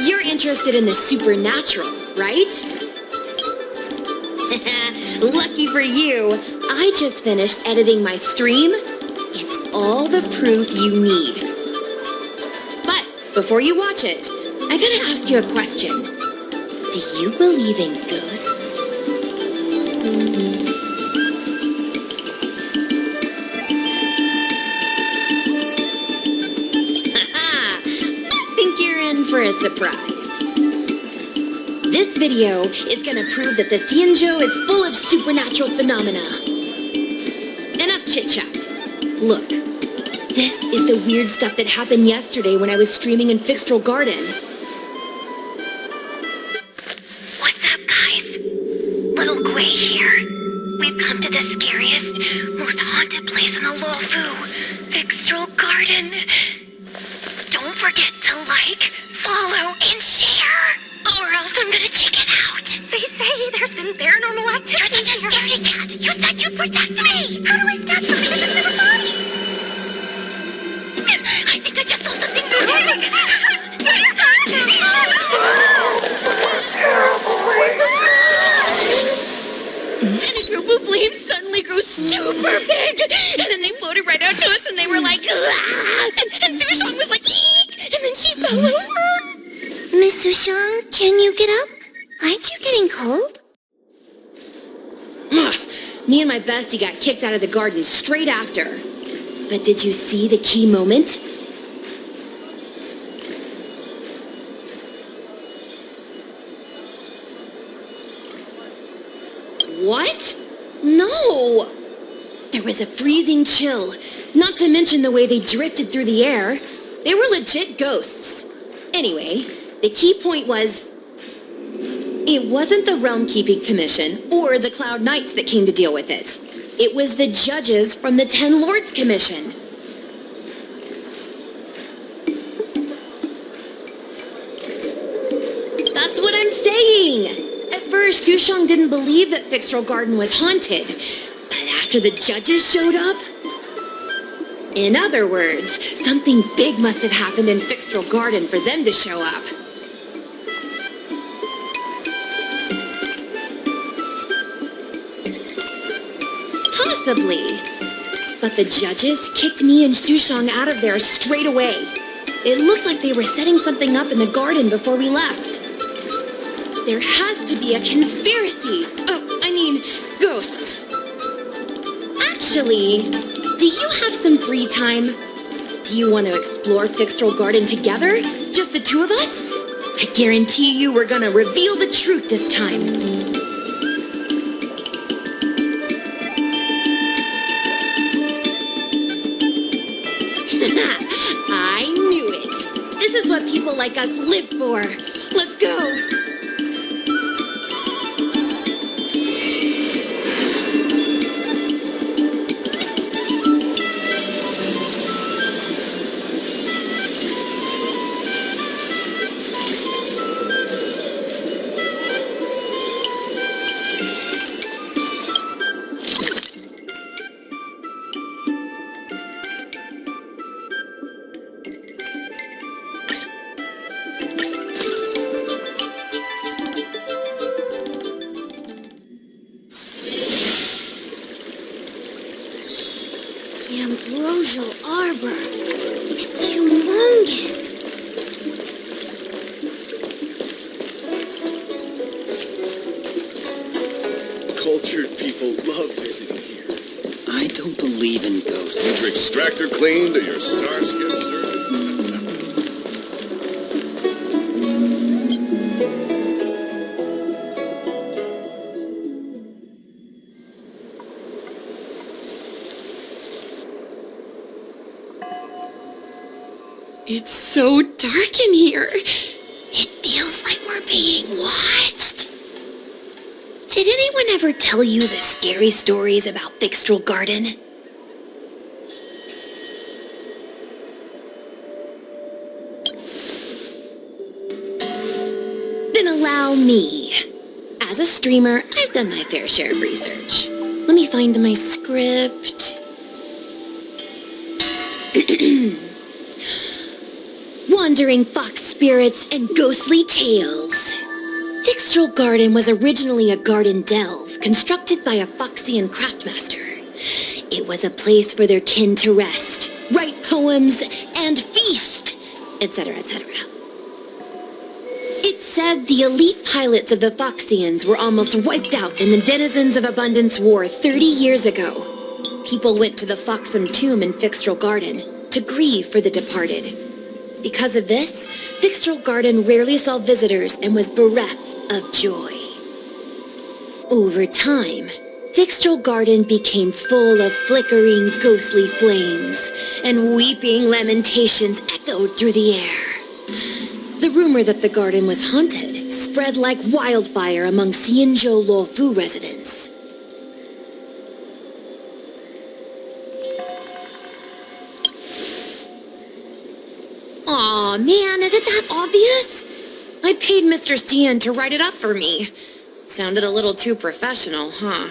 you're interested in the supernatural, right? Lucky for you, I just finished editing my stream. It's all the proof you need. But before you watch it, I gotta ask you a question. Do you believe in ghosts? Haha! I think you're in for a surprise. This video is gonna prove that the Xianzhou is full of supernatural phenomena. Enough chit-chat. Look, this is the weird stuff that happened yesterday when I was streaming in Fixtral Garden. What's up, guys? Little Gui here. We've come to the scariest, most haunted place in the Luofu, Fixtral Garden. Don't forget to like, follow, and share, or else I'm gonna check it out. They say there's been paranormal activity. You're such a scaredy cat. You said you'd protect me. How do I stop something that's never mine? I think I just saw something moving. And a group of flames suddenly grew super big, and then they floated right out to us, and they were like, ah! and Sushong was like, eek! And then she fell over. Miss Sushong, can you get up? Aren't you getting cold? Ugh. Me and my bestie got kicked out of the garden straight after. But did you see the key moment? What? No! There was a freezing chill, not to mention the way they drifted through the air. They were legit ghosts. Anyway, the key point was, it wasn't the Realm Keeping Commission or the Cloud Knights that came to deal with it. It was the judges from the Ten Lords Commission. That's what I'm saying! At first, Sushong didn't believe that Fixtral Garden was haunted. But after the judges showed up... In other words, something big must have happened in Fixtral Garden for them to show up. Possibly. But the judges kicked me and Sushong out of there straight away. It looked like they were setting something up in the garden before we left. There has to be a conspiracy. Oh, I mean, ghosts. Actually, do you have some free time? Do you want to explore Fixtral Garden together? Just the two of us? I guarantee you we're gonna reveal the truth this time. I knew it. This is what people like us live for. Let's go. The ambrosial arbor. It's humongous. Cultured people love visiting here. I don't believe in ghosts. Is your extractor cleaned or your Starskin service? It's so dark in here. It feels like we're being watched. Did anyone ever tell you the scary stories about Fixtral Garden? Then allow me. As a streamer, I've done my fair share of research. Let me find my script. wandering fox spirits, and ghostly tales. Fixtral Garden was originally a garden delve constructed by a Foxian craftmaster. It was a place for their kin to rest, write poems, and feast, etc., etc. It's said the elite pilots of the Foxians were almost wiped out in the Denizens of Abundance War 30 years ago. People went to the Foxum tomb in Fixtral Garden to grieve for the departed. Because of this, Fixtral Garden rarely saw visitors and was bereft of joy. Over time, Fixtral Garden became full of flickering, ghostly flames, and weeping lamentations echoed through the air. The rumor that the garden was haunted spread like wildfire among Xianzhou Luofu residents. Aw, man, is it that obvious? I paid Mr. Cian to write it up for me. Sounded a little too professional, huh?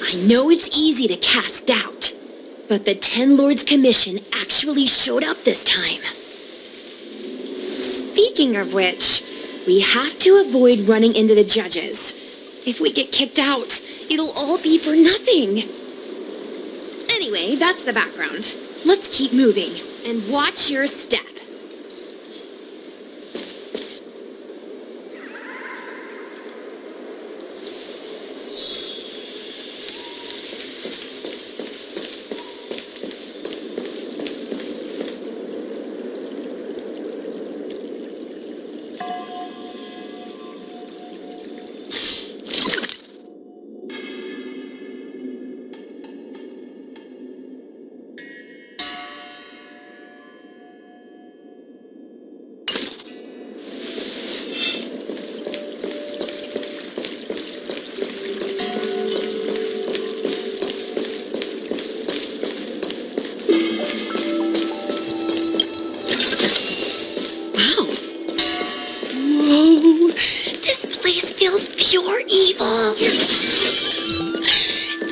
I know it's easy to cast doubt, but the Ten Lords Commission actually showed up this time. Speaking of which, we have to avoid running into the judges. If we get kicked out, it'll all be for nothing. Anyway, that's the background. Let's keep moving, and watch your step. Pure evil.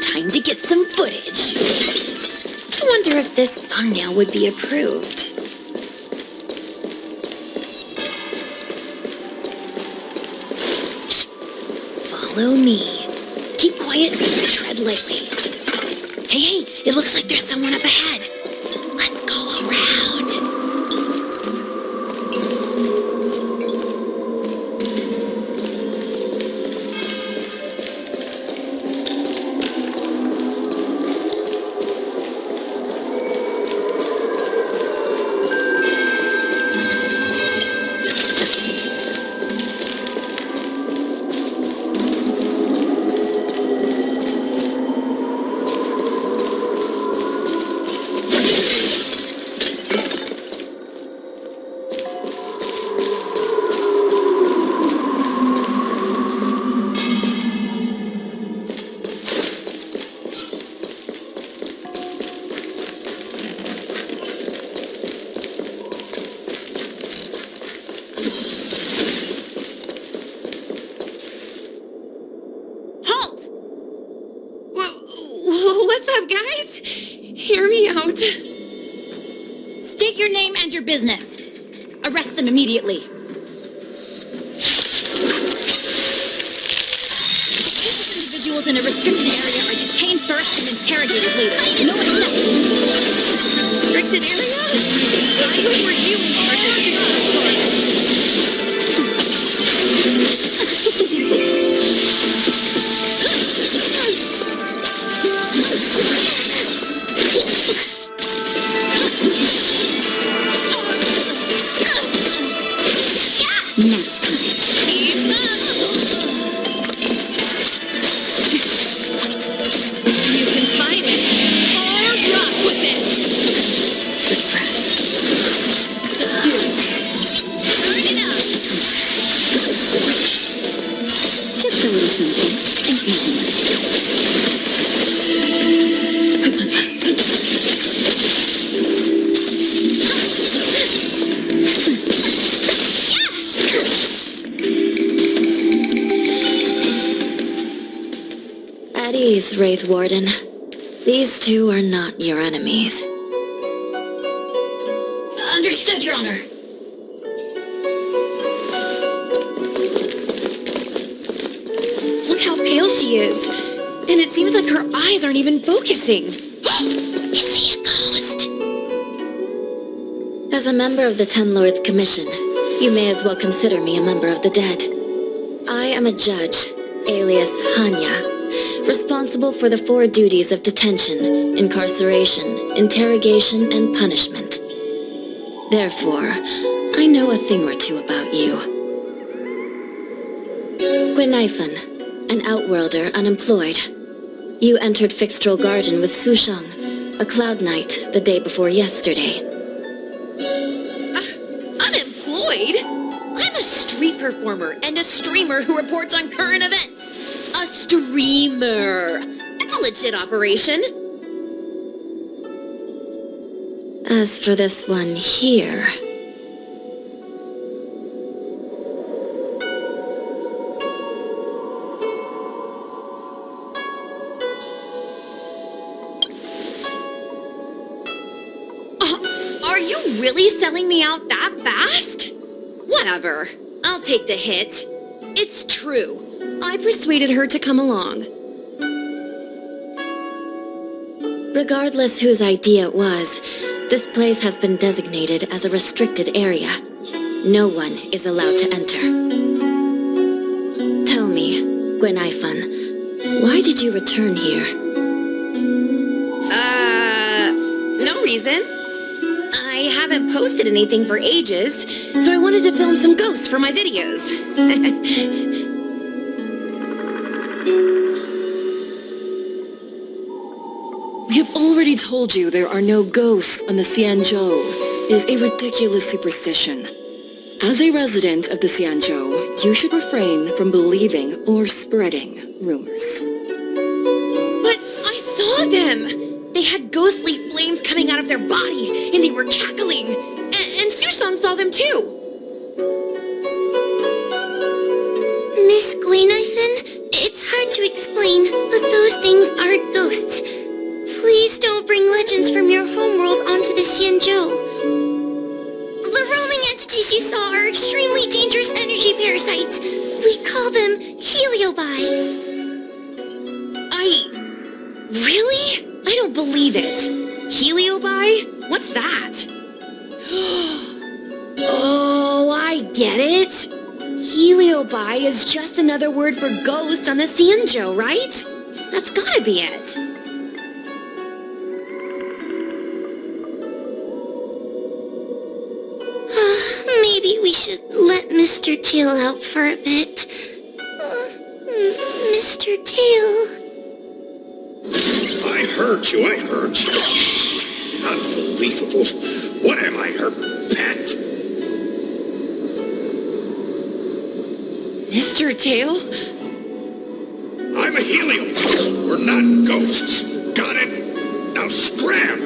Time to get some footage. I wonder if this thumbnail would be approved. Shh. Follow me. Keep quiet and tread lightly. Hey, it looks like there's someone up ahead. Let's go around. What's up, guys? Hear me out. State your name and your business. Arrest them immediately. These individuals in a restricted area are detained first and interrogated later. No exception. Restricted area? Why were you in charge of restricted parts? At ease, Wraith Warden. These two are not your enemies. Understood, Your Honor. Look how pale she is. And it seems like her eyes aren't even focusing. Is she a ghost? As a member of the Ten Lords Commission, you may as well consider me a member of the dead. I am a judge, alias Hanya, responsible for the 4 duties of detention, incarceration, interrogation, and punishment. Therefore, I know a thing or two about you. Gwenifan, an outworlder unemployed. You entered Fixtral Garden with Sushang, a cloud knight, the day before yesterday. Unemployed? I'm a street performer and a streamer who reports on current events. A streamer. It's a legit operation. As for this one here... Are you really selling me out that fast? Whatever. I'll take the hit. It's true. I persuaded her to come along. Regardless whose idea it was, this place has been designated as a restricted area. No one is allowed to enter. Tell me, Gwenifan, why did you return here? No reason. I haven't posted anything for ages, so I wanted to film some ghosts for my videos. We have already told you there are no ghosts on the Xianzhou. It is a ridiculous superstition. As a resident of the Xianzhou, you should refrain from believing or spreading rumors. But I saw them! They had ghostly flames coming out of their body, and they were cackling. And Sushang saw them too. Miss Gwenifan, it's hard to explain, but those things aren't ghosts. Please don't bring legends from your homeworld onto the Xianzhou. The roaming entities you saw are extremely dangerous energy parasites. We call them heliobi. Really? I don't believe it. Heliobi? What's that? Oh, I get it. Heliobi is just another word for ghost on the Xianzhou, right? That's gotta be it. Maybe we should let Mr. Tail out for a bit. Mr. Tail... I heard you. Unbelievable. What am I, her pet? Mr. Tail? I'm a helium. We're not ghosts. Got it? Now scram!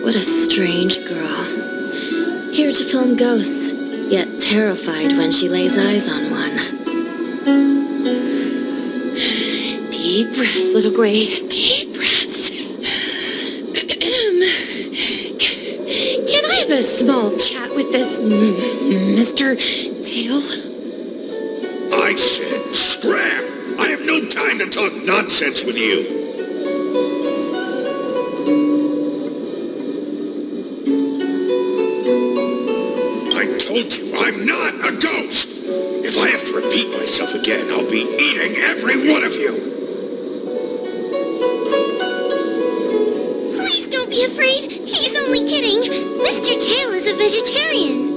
What a strange girl. Here to film ghosts, yet terrified when she lays eyes on one. Deep breaths, little Gray. Deep breaths. Can I have a small chat with this Mr. Tail? I said scram! I have no time to talk nonsense with you. I told you I'm not a ghost. If I have to repeat myself again, I'll be eating every one of you. Please don't be afraid. He's only kidding. Mr. Tail is a vegetarian.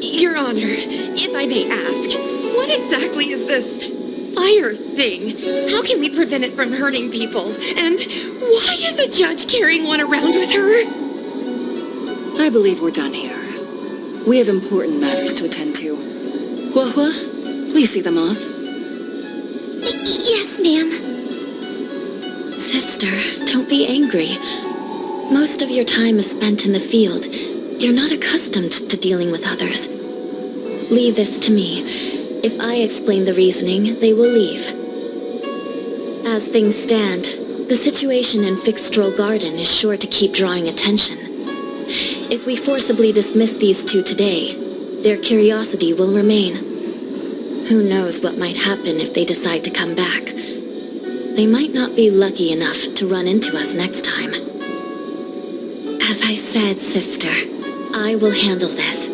Your Honor, if I may ask, what exactly is this fire thing? How can we prevent it from hurting people? And why is a judge carrying one around with her? I believe we're done here. We have important matters to attend to. Hua, please see them off. Yes, ma'am. Sister, don't be angry. Most of your time is spent in the field, You're not accustomed to dealing with others. Leave this to me. If I explain the reasoning, they will leave. As things stand, the situation in Fixstrol Garden is sure to keep drawing attention. If we forcibly dismiss these two today, their curiosity will remain. Who knows what might happen if they decide to come back. They might not be lucky enough to run into us next time. As I said, sister, I will handle this.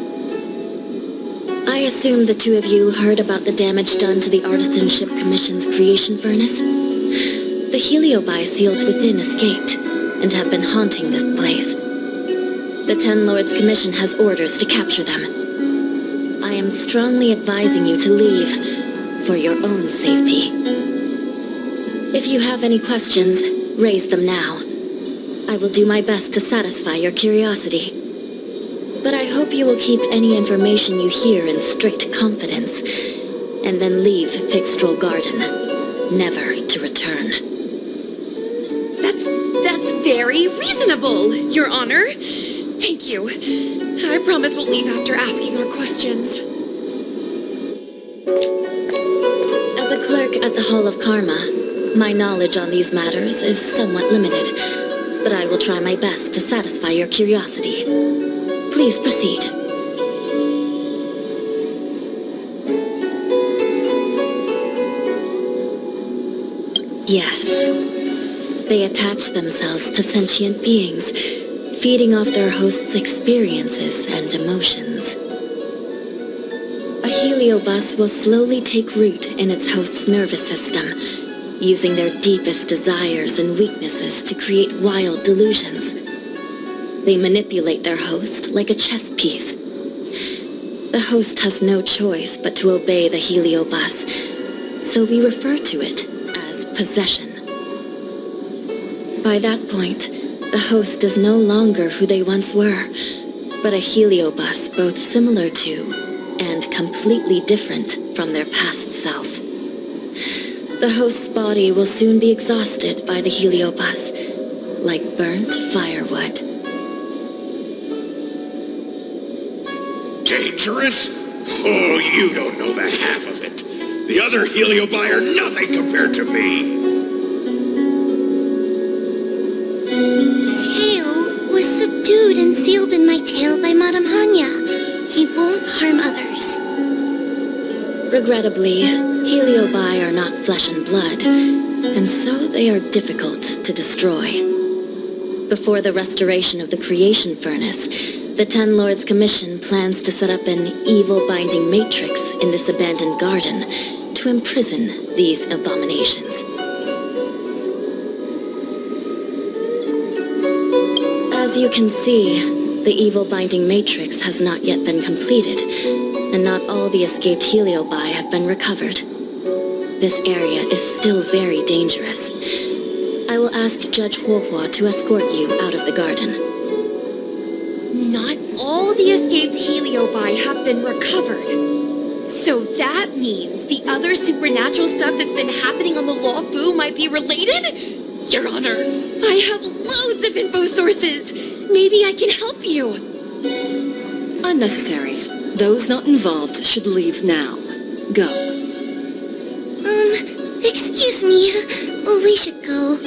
I assume the two of you heard about the damage done to the Artisanship Commission's creation furnace? The heliobi sealed within escaped, and have been haunting this place. The Ten Lords Commission has orders to capture them. I am strongly advising you to leave, for your own safety. If you have any questions, raise them now. I will do my best to satisfy your curiosity. But I hope you will keep any information you hear in strict confidence, and then leave Fixstrol Garden, never to return. That's very reasonable, Your Honor. Thank you. I promise we'll leave after asking our questions. As a clerk at the Hall of Karma, my knowledge on these matters is somewhat limited, but I will try my best to satisfy your curiosity. Please proceed. Yes. They attach themselves to sentient beings, feeding off their host's experiences and emotions. A heliobus will slowly take root in its host's nervous system, using their deepest desires and weaknesses to create wild delusions. They manipulate their host like a chess piece. The host has no choice but to obey the heliobus, so we refer to it as possession. By that point, the host is no longer who they once were, but a heliobus both similar to and completely different from their past self. The host's body will soon be exhausted by the heliobus, like burnt firewood. Dangerous? Oh, you don't know the half of it. The other heliobi are nothing compared to me. Tail was subdued and sealed in my tail by Madame Hanya. He won't harm others. Regrettably, heliobi are not flesh and blood, and so they are difficult to destroy. Before the restoration of the creation furnace, the Ten Lords Commission plans to set up an evil binding matrix in this abandoned garden to imprison these abominations. As you can see, the evil binding matrix has not yet been completed, and not all the escaped heliobi have been recovered. This area is still very dangerous. I will ask Judge Huohua to escort you out of the garden. Not all the escaped heliobi have been recovered. So that means the other supernatural stuff that's been happening on the Law Fu might be related? Your Honor, I have loads of info sources. Maybe I can help you. Unnecessary. Those not involved should leave now. Go. Excuse me. We should go.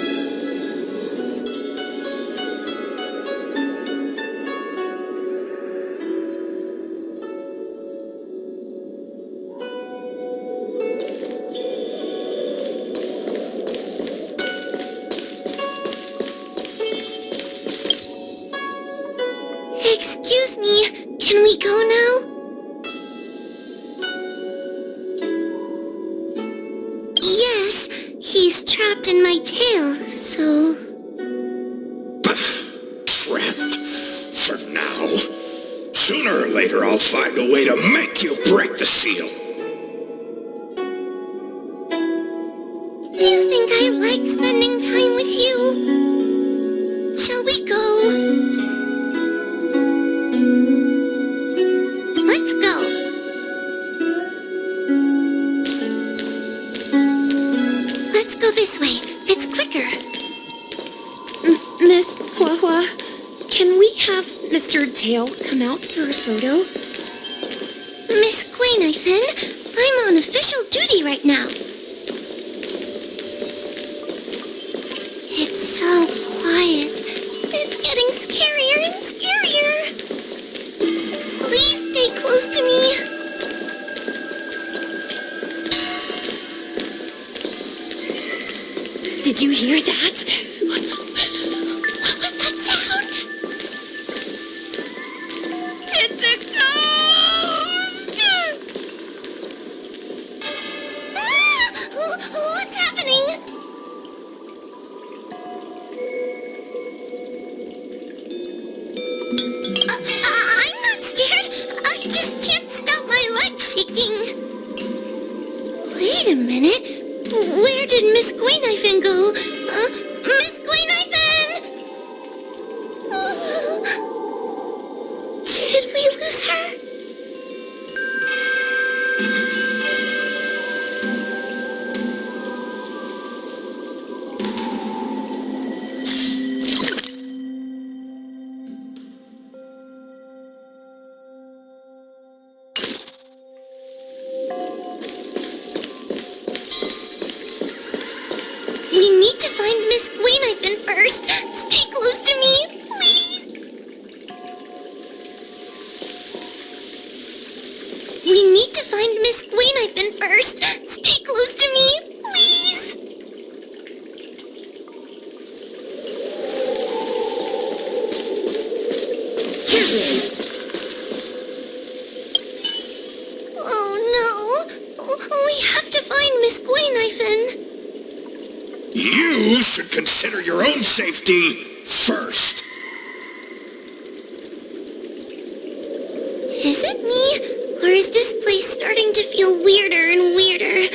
Excuse me. Can we go now? Yes, he's trapped in my tail, so... Trapped? For now. Sooner or later I'll find a way to make you break the seal. Do you think I like spending time with you? Shall we go? Let's go. Let's go this way. It's quicker. Miss Huohua, can we have Mr. mustard tail come out for a photo? Miss Quainifin, I'm on official duty right now. It's so quiet. It's getting scarier and scarier. Please stay close to me. Did you hear that? What was that sound? It's a ghost! Ah! What's happening? I'm not scared. I just can't stop my legs shaking. Wait a minute. Where did Miss Quainifin go? Miss Quainifin! Did we lose her? We need to find Miss Quainifin first. Stay close to me, please. We need to find Miss Quainifin first. Stay close to me, please. Oh no. We have to find Miss Quainifin. You should consider your own safety first. Is it me? Or is this place starting to feel weirder and weirder?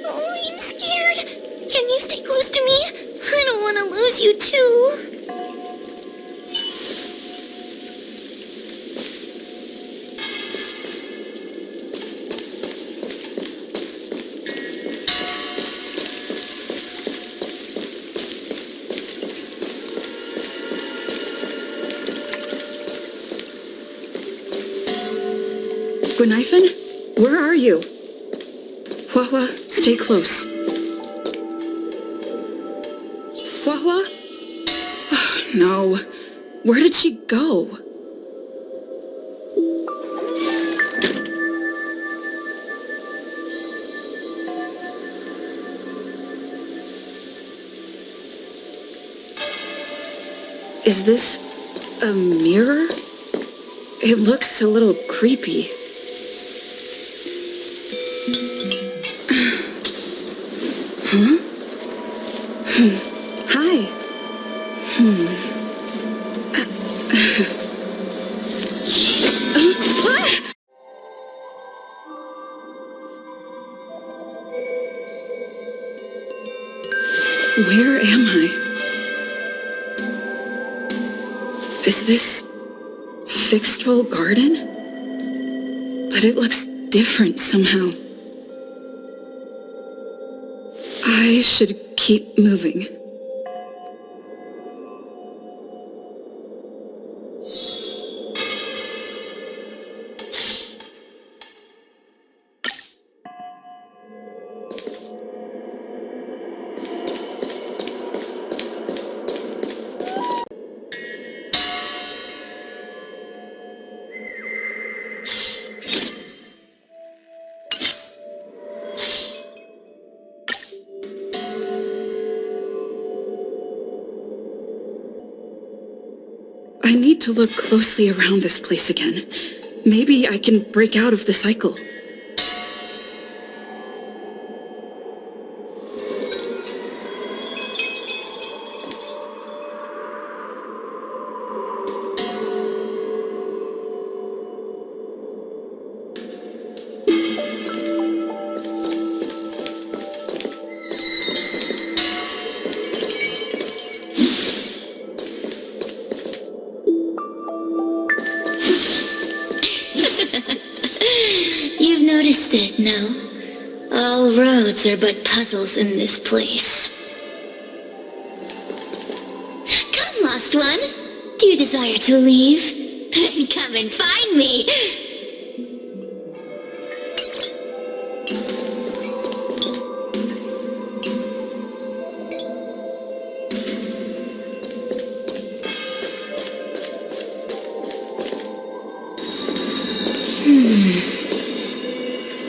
Oh, I'm scared. Can you stay close to me? I don't want to lose you too. Quainifin, where are you? Huahua, stay close. Huahua? Oh, no. Where did she go? Is this a mirror? It looks a little creepy. Huh? Hi. Where am I? Is this Fixed-Roll Garden? But it looks different somehow. I should keep moving. I need to look closely around this place again. Maybe I can break out of the cycle. You've noticed it, no? All roads are but puzzles in this place. Come, lost one. Do you desire to leave? then come and find me.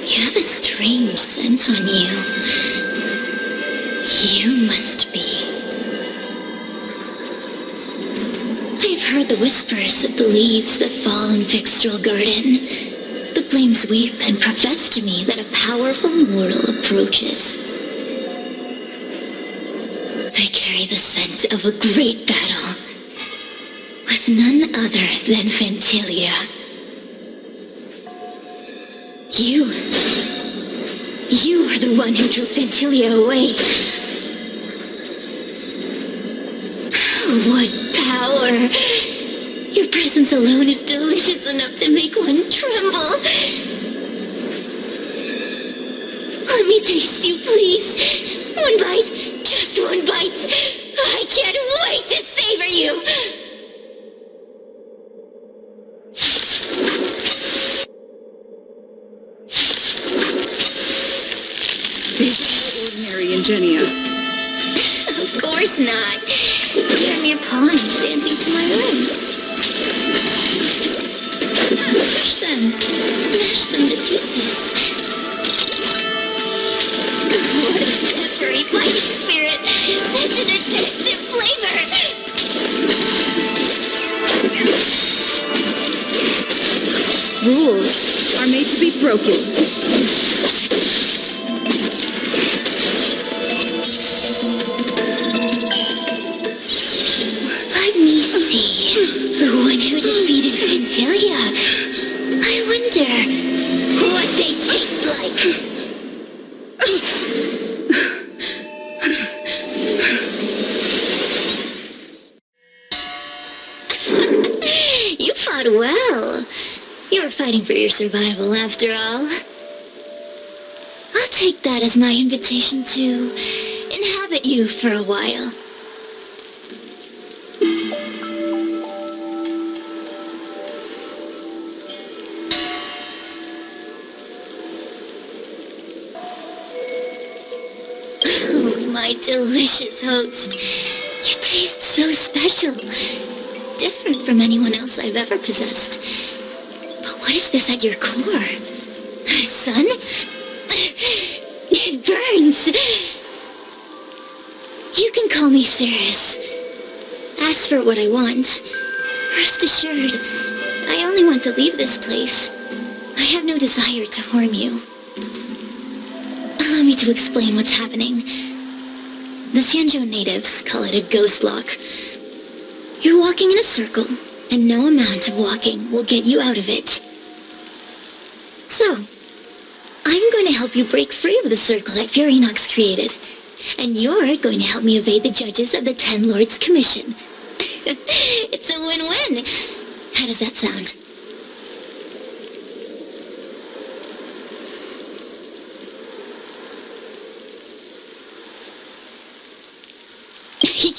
You have a strange scent on you. You must be. I've heard the whispers of the leaves that fall in Fixtral Garden. The flames weep and profess to me that a powerful mortal approaches. They carry the scent of a great battle with none other than Ventilia. You are the one who drove Ventilia away. What power! Your presence alone is delicious enough to make one tremble. Let me taste you, please. One bite, just one bite. I can't wait to savor you. Ordinary Ingenia. Of course not. You're mere pawns dancing to my room. Crush them. Smash them to pieces. What a peppery fighting spirit. Such an addictive flavor. Rules are made to be broken. Let me see. The one who defeated Ventilia. I wonder what they taste like. You fought well. You were fighting for your survival after all. I'll take that as my invitation to inhabit you for a while. Oh, my delicious host. You taste so special. Different from anyone else I've ever possessed. But what is this at your core? Sun? It burns. You can call me Cirrus. Ask for what I want. Rest assured, I only want to leave this place. I have no desire to harm you. Allow me to explain what's happening. The Xianzhou natives call it a ghost lock. You're walking in a circle, and no amount of walking will get you out of it. So, I'm going to help you break free of the circle that Furinox created. And you're going to help me evade the judges of the Ten Lords Commission. It's a win-win. How does that sound?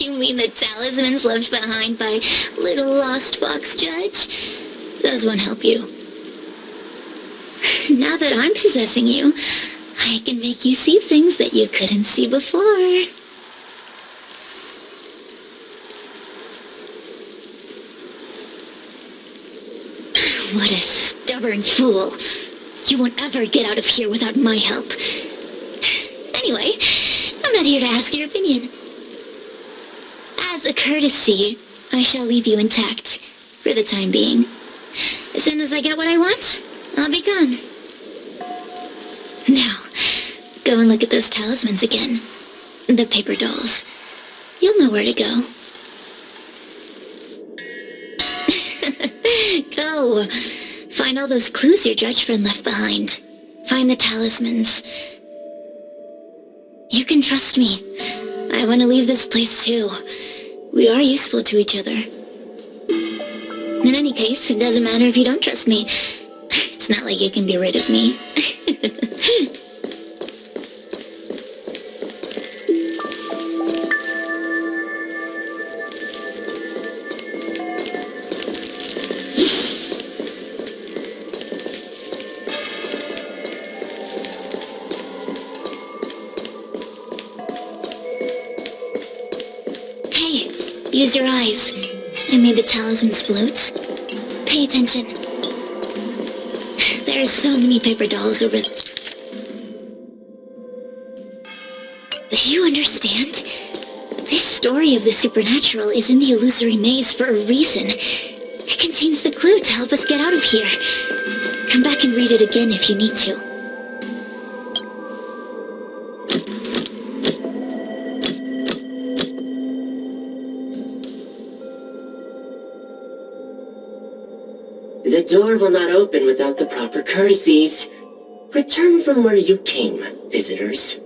You mean the talismans left behind by little lost fox judge? Those won't help you. Now that I'm possessing you, I can make you see things that you couldn't see before. What a stubborn fool. You won't ever get out of here without my help. Anyway, I'm not here to ask your opinion. As a courtesy, I shall leave you intact for the time being. As soon as I get what I want, I'll be gone. Now, go and look at those talismans again. The paper dolls. You'll know where to go. Go. Find all those clues your judge friend left behind. Find the talismans. You can trust me. I want to leave this place too. We are useful to each other. In any case, it doesn't matter if you don't trust me. It's not like you can be rid of me. Use your eyes. I made the talismans float. Pay attention. There are so many paper dolls over... Do you understand? This story of the supernatural is in the illusory maze for a reason. It contains the clue to help us get out of here. Come back and read it again if you need to. The door will not open without the proper courtesies. Return from where you came, visitors.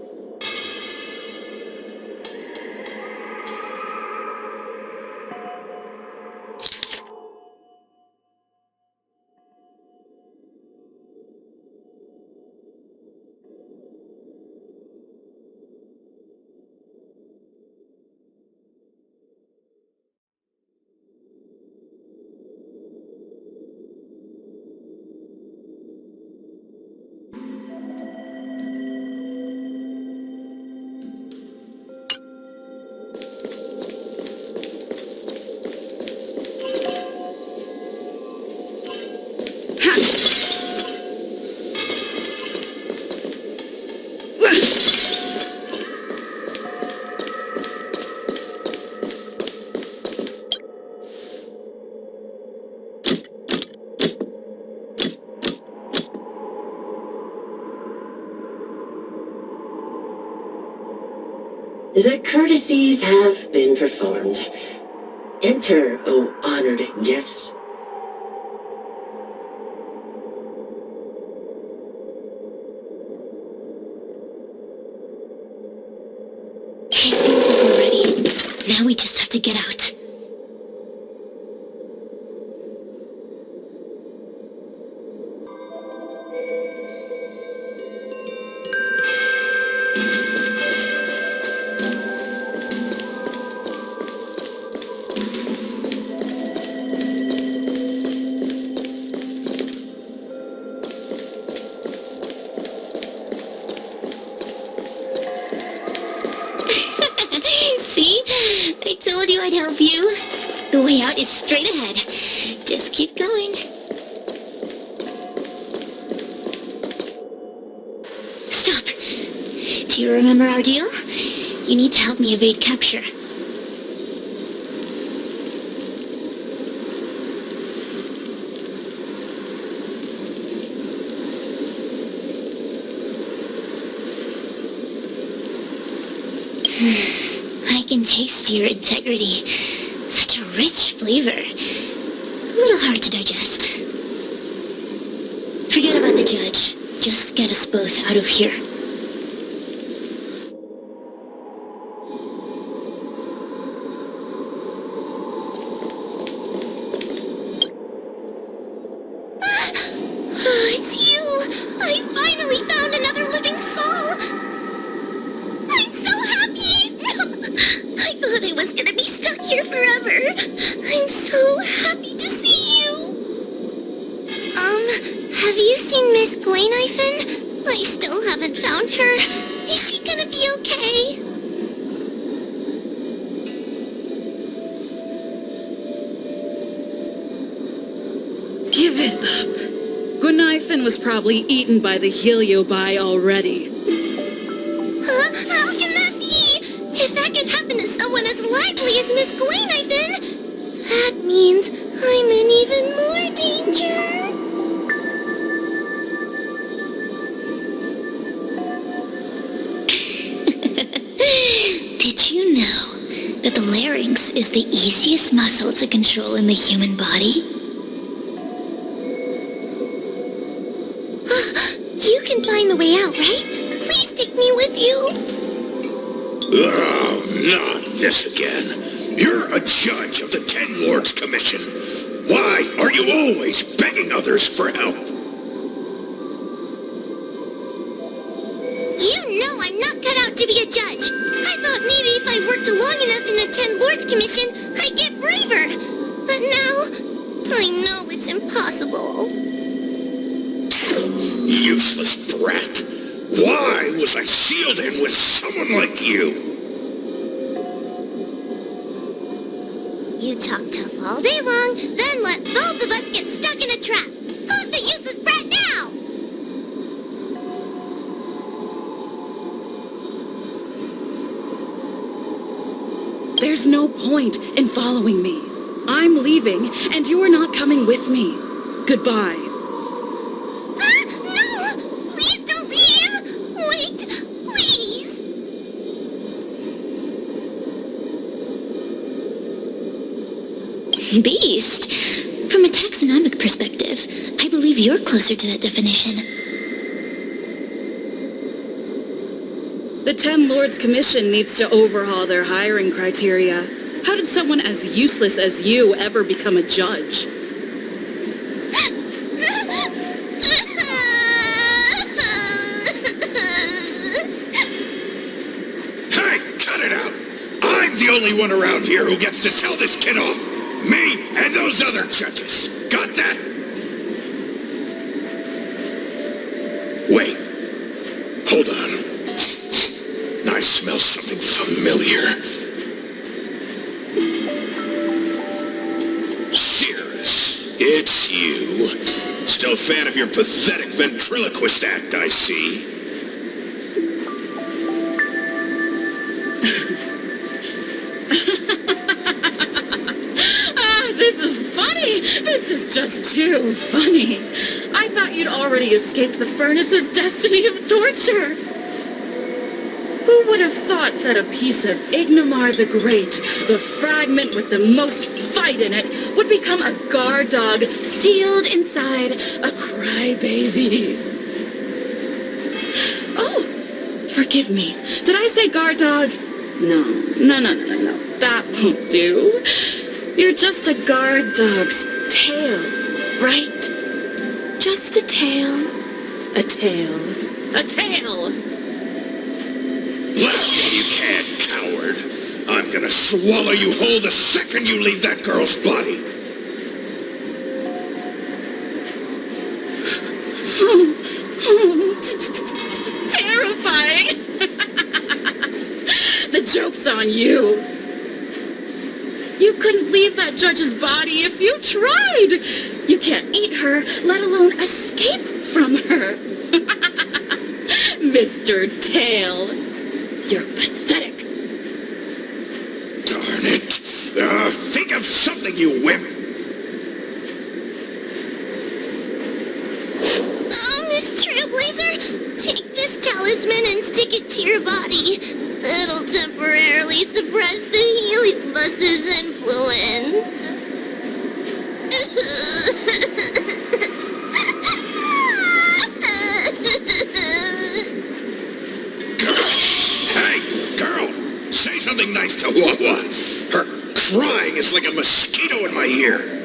The courtesies have been performed. Enter, O honored guests. It seems like we're ready. Now we just have to get out. See? I told you I'd help you. The way out is straight ahead. Just keep going. Stop. Do you remember our deal? You need to help me evade capture. I can taste your integrity. Such a rich flavor. A little hard to digest. Forget about the judge. Just get us both out of here. It's you! I finally found another living soul! I'm so happy! I thought I was gonna be stuck here forever. I'm so happy to see you. Have you seen Miss Gwayniphen? I still haven't found her. Is she gonna be okay? Give it up. Gwayniphen was probably eaten by the Heliobi already. Huh? How can that be? If that can happen to someone as lively as Miss Gwayniphen, that means I'm in even more danger. Did you know that the larynx is the easiest muscle to control in the human body? You can find the way out, right? Please take me with you. Oh, not this again. You're a judge of the Ten Lords Commission. Why are you always begging others for help? You know I'm not cut out to be a judge. I thought maybe if I worked long enough in the Ten Lords Commission, I'd get braver. But now, I know it's impossible. Useless brat. Why was I sealed in with someone like you? You talk tough all day long, then let both of us get stuck in a trap. Who's the useless brat now? There's no point in following me. I'm leaving, and you're not coming with me. Goodbye. Ah, no! Please don't leave! Wait, please! Beast? From a taxonomic perspective, I believe you're closer to that definition. The Ten Lords Commission needs to overhaul their hiring criteria. How did someone as useless as you ever become a judge? Hey, cut it out! I'm the only one around here who gets to tell this kid off. Me and those other judges. Got that? Wait. Hold on. I smell something familiar. Cirrus, it's you. Still a fan of your pathetic ventriloquist act, I see. This is funny! This is just too funny. I thought you'd already escaped the furnace's destiny of torture. Who would have thought that a piece of Ignomar the Great, the fragment with the most fight in it, would become a guard dog sealed inside a crybaby? Oh, forgive me. Did I say guard dog? No. That won't do. You're just a guard dog's tail, right? Just a tail. A tail. A tail! Let me you can, coward. I'm gonna swallow you whole the second you leave that girl's body. Terrifying! The joke's on you. You couldn't leave that judge's body if you tried. You can't eat her, let alone escape from her. Mr. Tail, you're pathetic. Darn it. Think of something, you wimp. Oh, Miss Trailblazer, take this talisman and stick it to your body. It'll temporarily suppress the heliobus's influence. Hey, girl, say something nice to Wawa. Her crying is like a mosquito in my ear.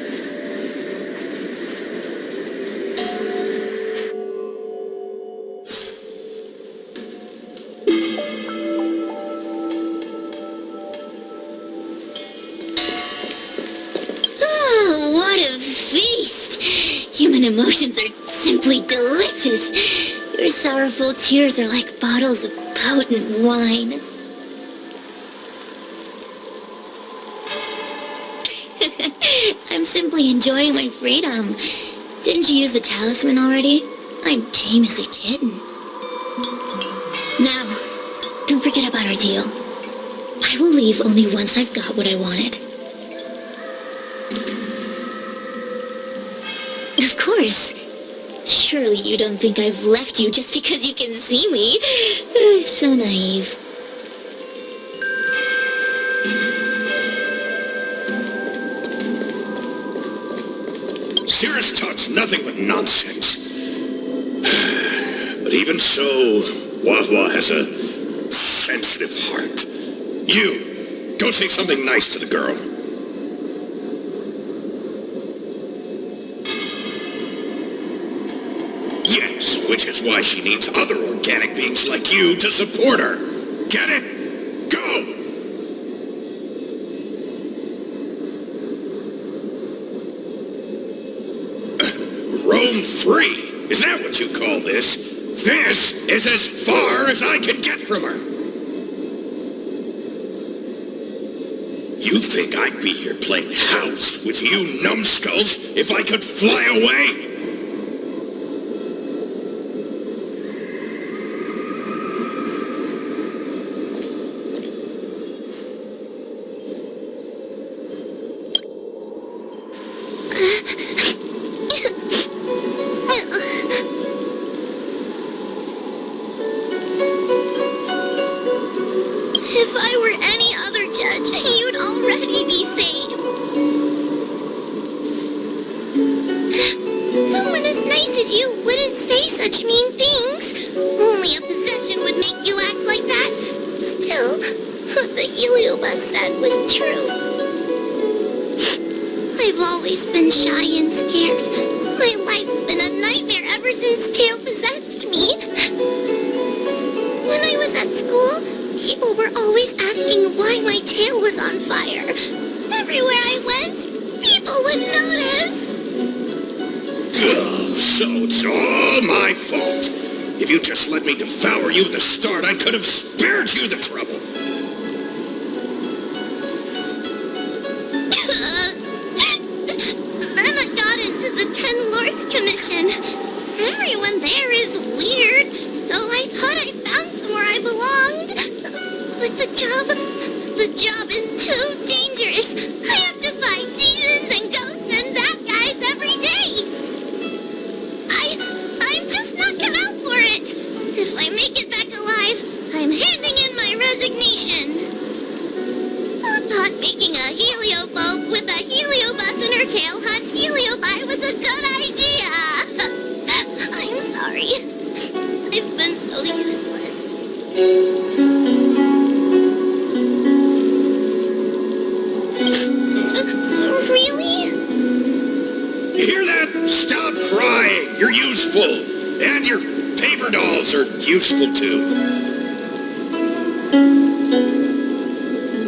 Oh, what a feast! Human emotions are simply delicious. Your sorrowful tears are like bottles of potent wine. I'm simply enjoying my freedom. Didn't you use the talisman already? I'm tame as a kitten. Now, don't forget about our deal. I will leave only once I've got what I wanted. Of course. Surely you don't think I've left you just because you can see me. So naive. Cirrus talks nothing but nonsense. But even so, Wawa has a sensitive heart. You, go say something nice to the girl. Yes, which is why she needs other organic beings like you to support her. Get it? Go! Rome free? Is that what you call this? This is as far as I can get from her. You think I'd be here playing house with you numbskulls if I could fly away? If I were any other judge, you'd already be saved. Someone as nice as you wouldn't say such mean things. Only a possession would make you act like that. Still, what the heliobus said was true. I've always been shy and scared. My life's been a nightmare ever since Tail possessed me. When I was at school, people were always asking why my tail was on fire. Everywhere I went, people would notice. Oh, so it's all my fault. If you just let me devour you at the start, I could have spared you the trouble. Then I got into the Ten Lords Commission. Everyone there is weird, so I thought I found somewhere I belonged. But the job is too dangerous. I have to fight demons and ghosts and bad guys every day. I'm just not cut out for it. If I make it back alive, I'm handing in my resignation. I thought making a helioboat with a heliobus in her tail hunt heliobi was a good idea. I'm sorry. I've been so useless. Really? You hear that? Stop crying. You're useful. And your paper dolls are useful too.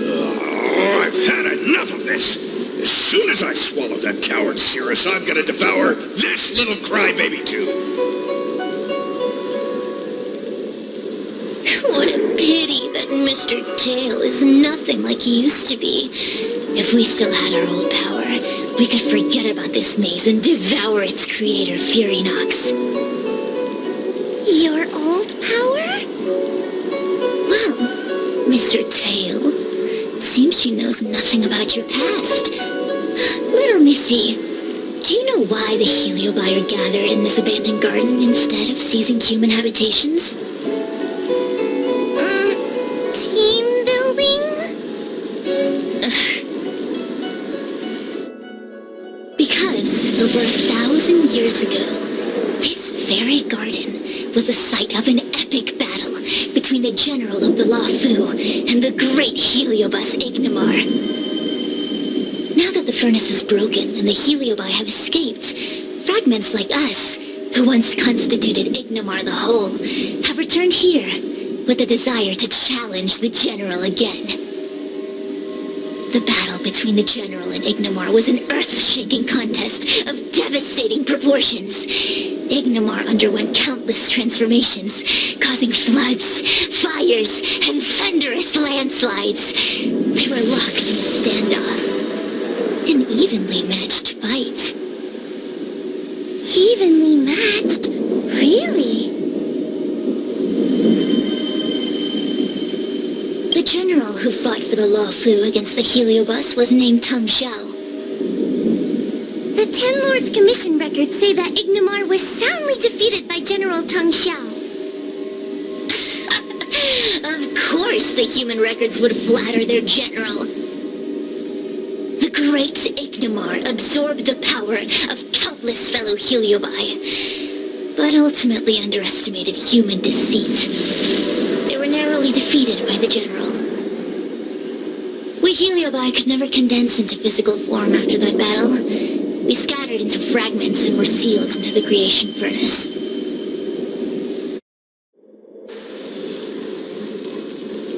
Oh, I've had enough of this. As soon as I swallow that coward Cirrus, I'm gonna devour this little crybaby too. What a pity that Mr. Tail is nothing like he used to be. If we still had our old power, we could forget about this maze and devour its creator, Furynox. Your old power? Well, Mr. Tail, seems she knows nothing about your past. Little Missy, do you know why the heliobi are gathered in this abandoned garden instead of seizing human habitations? Team building? Because over 1,000 years ago, this very garden was the site of an epic battle between the general of the Lafu and the great heliobus Ignamar. Now that the furnace is broken and the heliobi have escaped, fragments like us, who once constituted Ignamar the whole, have returned here with the desire to challenge the general again. The battle between the general and Ignamar was an earth-shaking contest of devastating proportions. Ignamar underwent countless transformations, causing floods, fires, and thunderous landslides. They were locked in a standoff. An evenly matched fight. Evenly matched? Really? The general who fought for the Lafu against the heliobus was named Tung Xiao. The Ten Lords Commission records say that Ignamar was soundly defeated by General Tung Xiao. Of course the human records would flatter their general. The great Ignamar absorbed the power of countless fellow heliobi, but ultimately underestimated human deceit. They were narrowly defeated by the general. We heliobi could never condense into physical form after that battle. We scattered into fragments and were sealed into the creation furnace.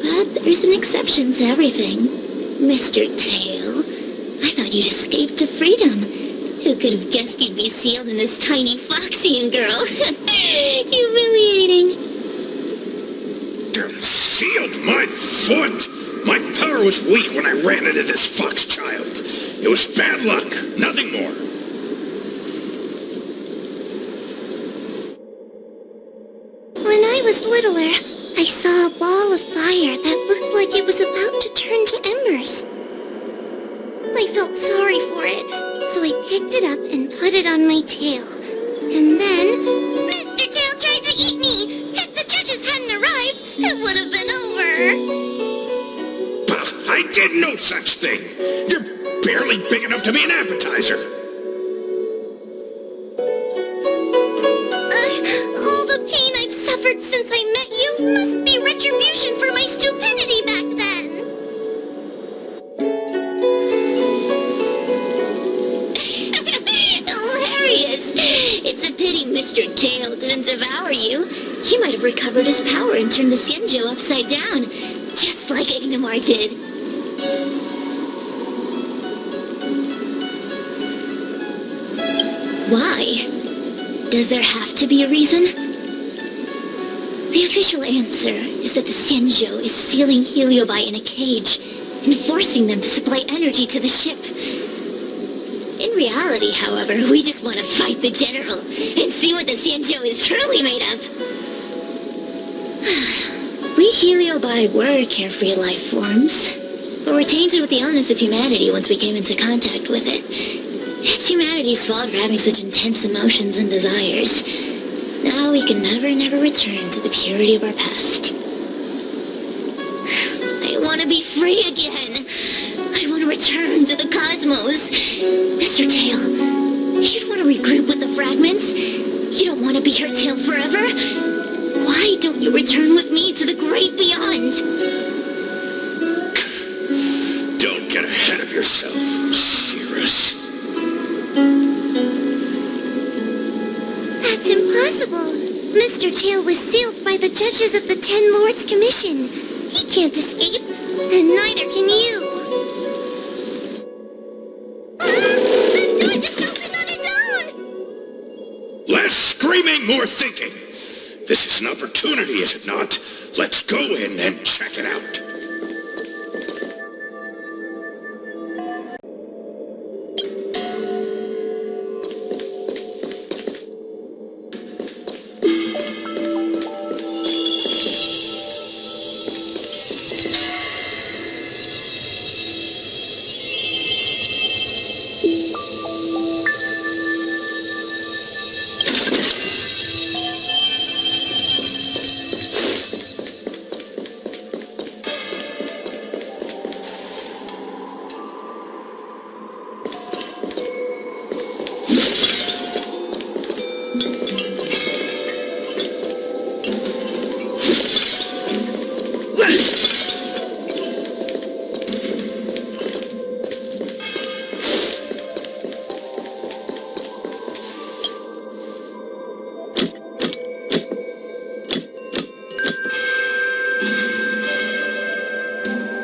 But there's an exception to everything. Mr. Tail, I thought you'd escaped to freedom. Who could have guessed you'd be sealed in this tiny Foxian girl? Humiliating. Sealed my foot! My power was wheat when I ran into this fox child. It was bad luck, nothing more. When I was littler, I saw a ball of fire that looked like it was about to turn to embers. I felt sorry for it, so I picked it up and put it on my tail. And then, Mr. Tail tried to eat me! If the judges hadn't arrived, it would have been over! Bah, I did no such thing. You're barely big enough to be an appetizer. All the pain I've suffered since I met you must be retribution for my stupidity back then! Hilarious! It's a pity Mr. Tail didn't devour you. He might have recovered his power and turned the Xianzhou upside down, just like Ignomar did. Why? Does there have to be a reason? The official answer is that the Xianzhou is sealing Heliobi in a cage and forcing them to supply energy to the ship. In reality, however, we just want to fight the General and see what the Xianzhou is truly made of. We Heliobi were carefree life forms, but were tainted with the illness of humanity once we came into contact with it. It's humanity's fault for having such intense emotions and desires. Now we can never return to the purity of our past. I want to be free again. I want to return to the cosmos. Mr. Tail, you don't want to regroup with the fragments? You don't want to be here, Tail, forever? Why don't you return with me to the great beyond? Don't get ahead of yourself, Cirrus. That's impossible. Mr. Tail was sealed by the judges of the Ten Lords Commission. He can't escape, and neither can you. The door just opened on its own! Less screaming, more thinking. This is an opportunity, is it not? Let's go in and check it out.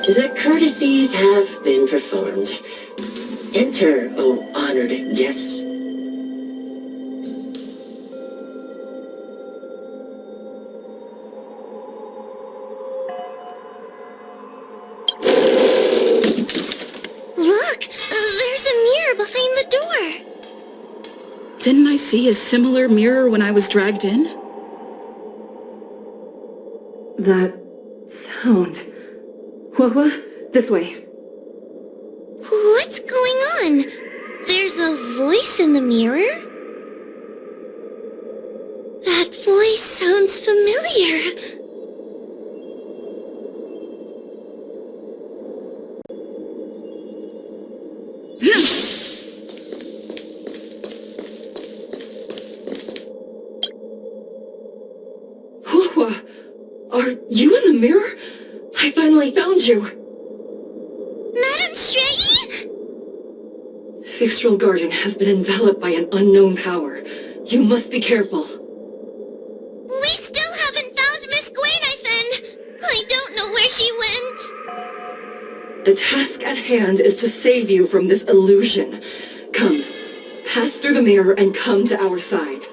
The courtesies have been performed. Enter, O honored guests. Look! There's a mirror behind the door! Didn't I see a similar mirror when I was dragged in? That sound. What? This way. What's going on? There's a voice in the mirror? That voice sounds familiar. Are you in the mirror? I finally found you. Madam Shrey? Fixtral Garden has been enveloped by an unknown power. You must be careful. We still haven't found Miss Gwainifin. I don't know where she went. The task at hand is to save you from this illusion. Come, pass through the mirror and come to our side.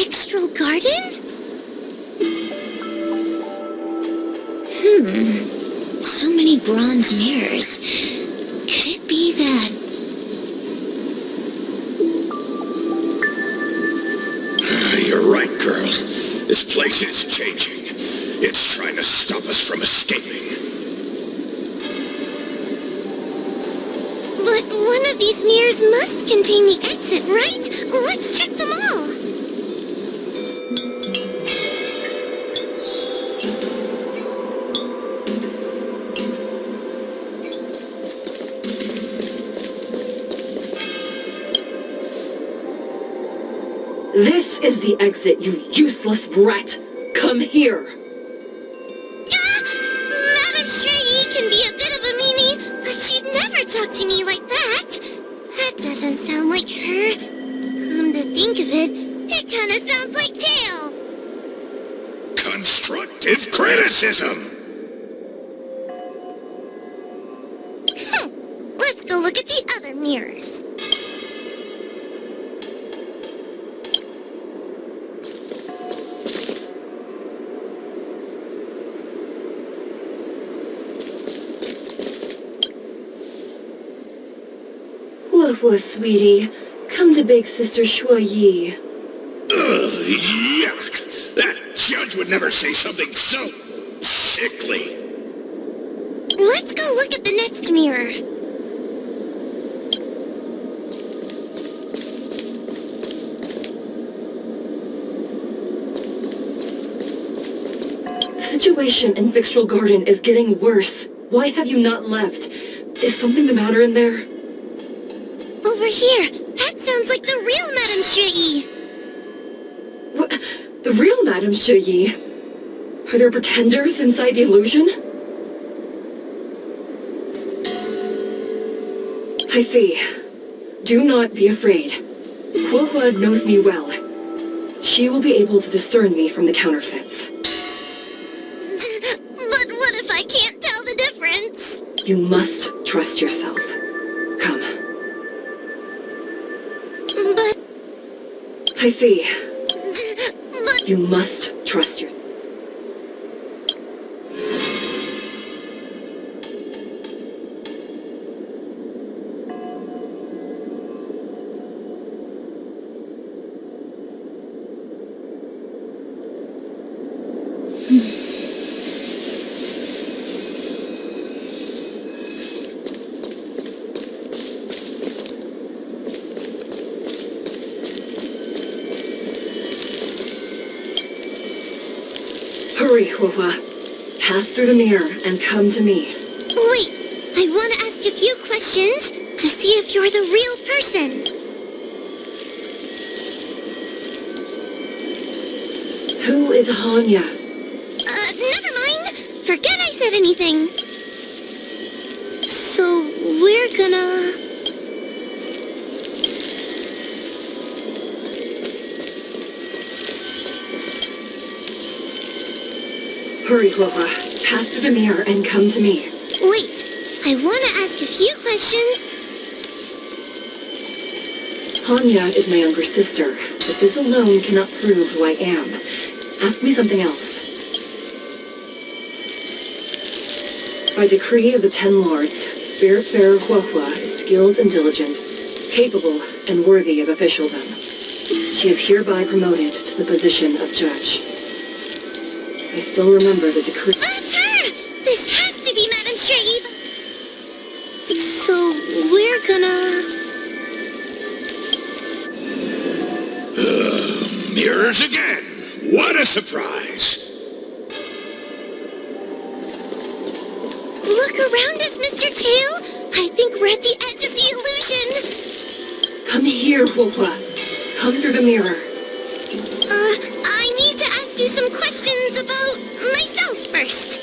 Victral Garden? So many bronze mirrors. Could it be that... You're right, girl. This place is changing. It's trying to stop us from escaping. But one of these mirrors must contain the exit, right? Let's check them all. This is the exit, you useless brat! Come here! Madame Shrey can be a bit of a meanie, but she'd never talk to me like that. That doesn't sound like her. Come to think of it, it kind of sounds like Tail. Constructive criticism! Let's go look at the other mirrors. Whoa, sweetie. Come to Big Sister Shuo Yi. Ugh, yuck! That judge would never say something so sickly. Let's go look at the next mirror. The situation in Victral Garden is getting worse. Why have you not left? Is something the matter in there? Over here. That sounds like the real Madame Shrey. What? The real Madame Shuo Yi? Are there pretenders inside the illusion? I see. Do not be afraid. Huohua knows me well. She will be able to discern me from the counterfeits. But what if I can't tell the difference? You must trust yourself. Come. But... I see. But... You must trust your... Hurry, Huohua. Pass through the mirror and come to me. Wait, I want to ask a few questions to see if you're the real person. Who is Hanya? Never mind. Forget I said anything. So, we're gonna... Hurry, Huohua. Pass through the mirror and come to me. Wait, I want to ask a few questions. Hanya is my younger sister, but this alone cannot prove who I am. Ask me something else. By decree of the Ten Lords, Spiritfarer Huohua is skilled and diligent, capable and worthy of officialdom. She is hereby promoted to the position of judge. I still remember the decree. That's her! This has to be Madame Shrey. So, we're gonna... Mirrors again! What a surprise! Look around us, Mr. Tail. I think we're at the edge of the illusion. Come here, Huohua. Come through the mirror. I need to ask you some questions about myself first.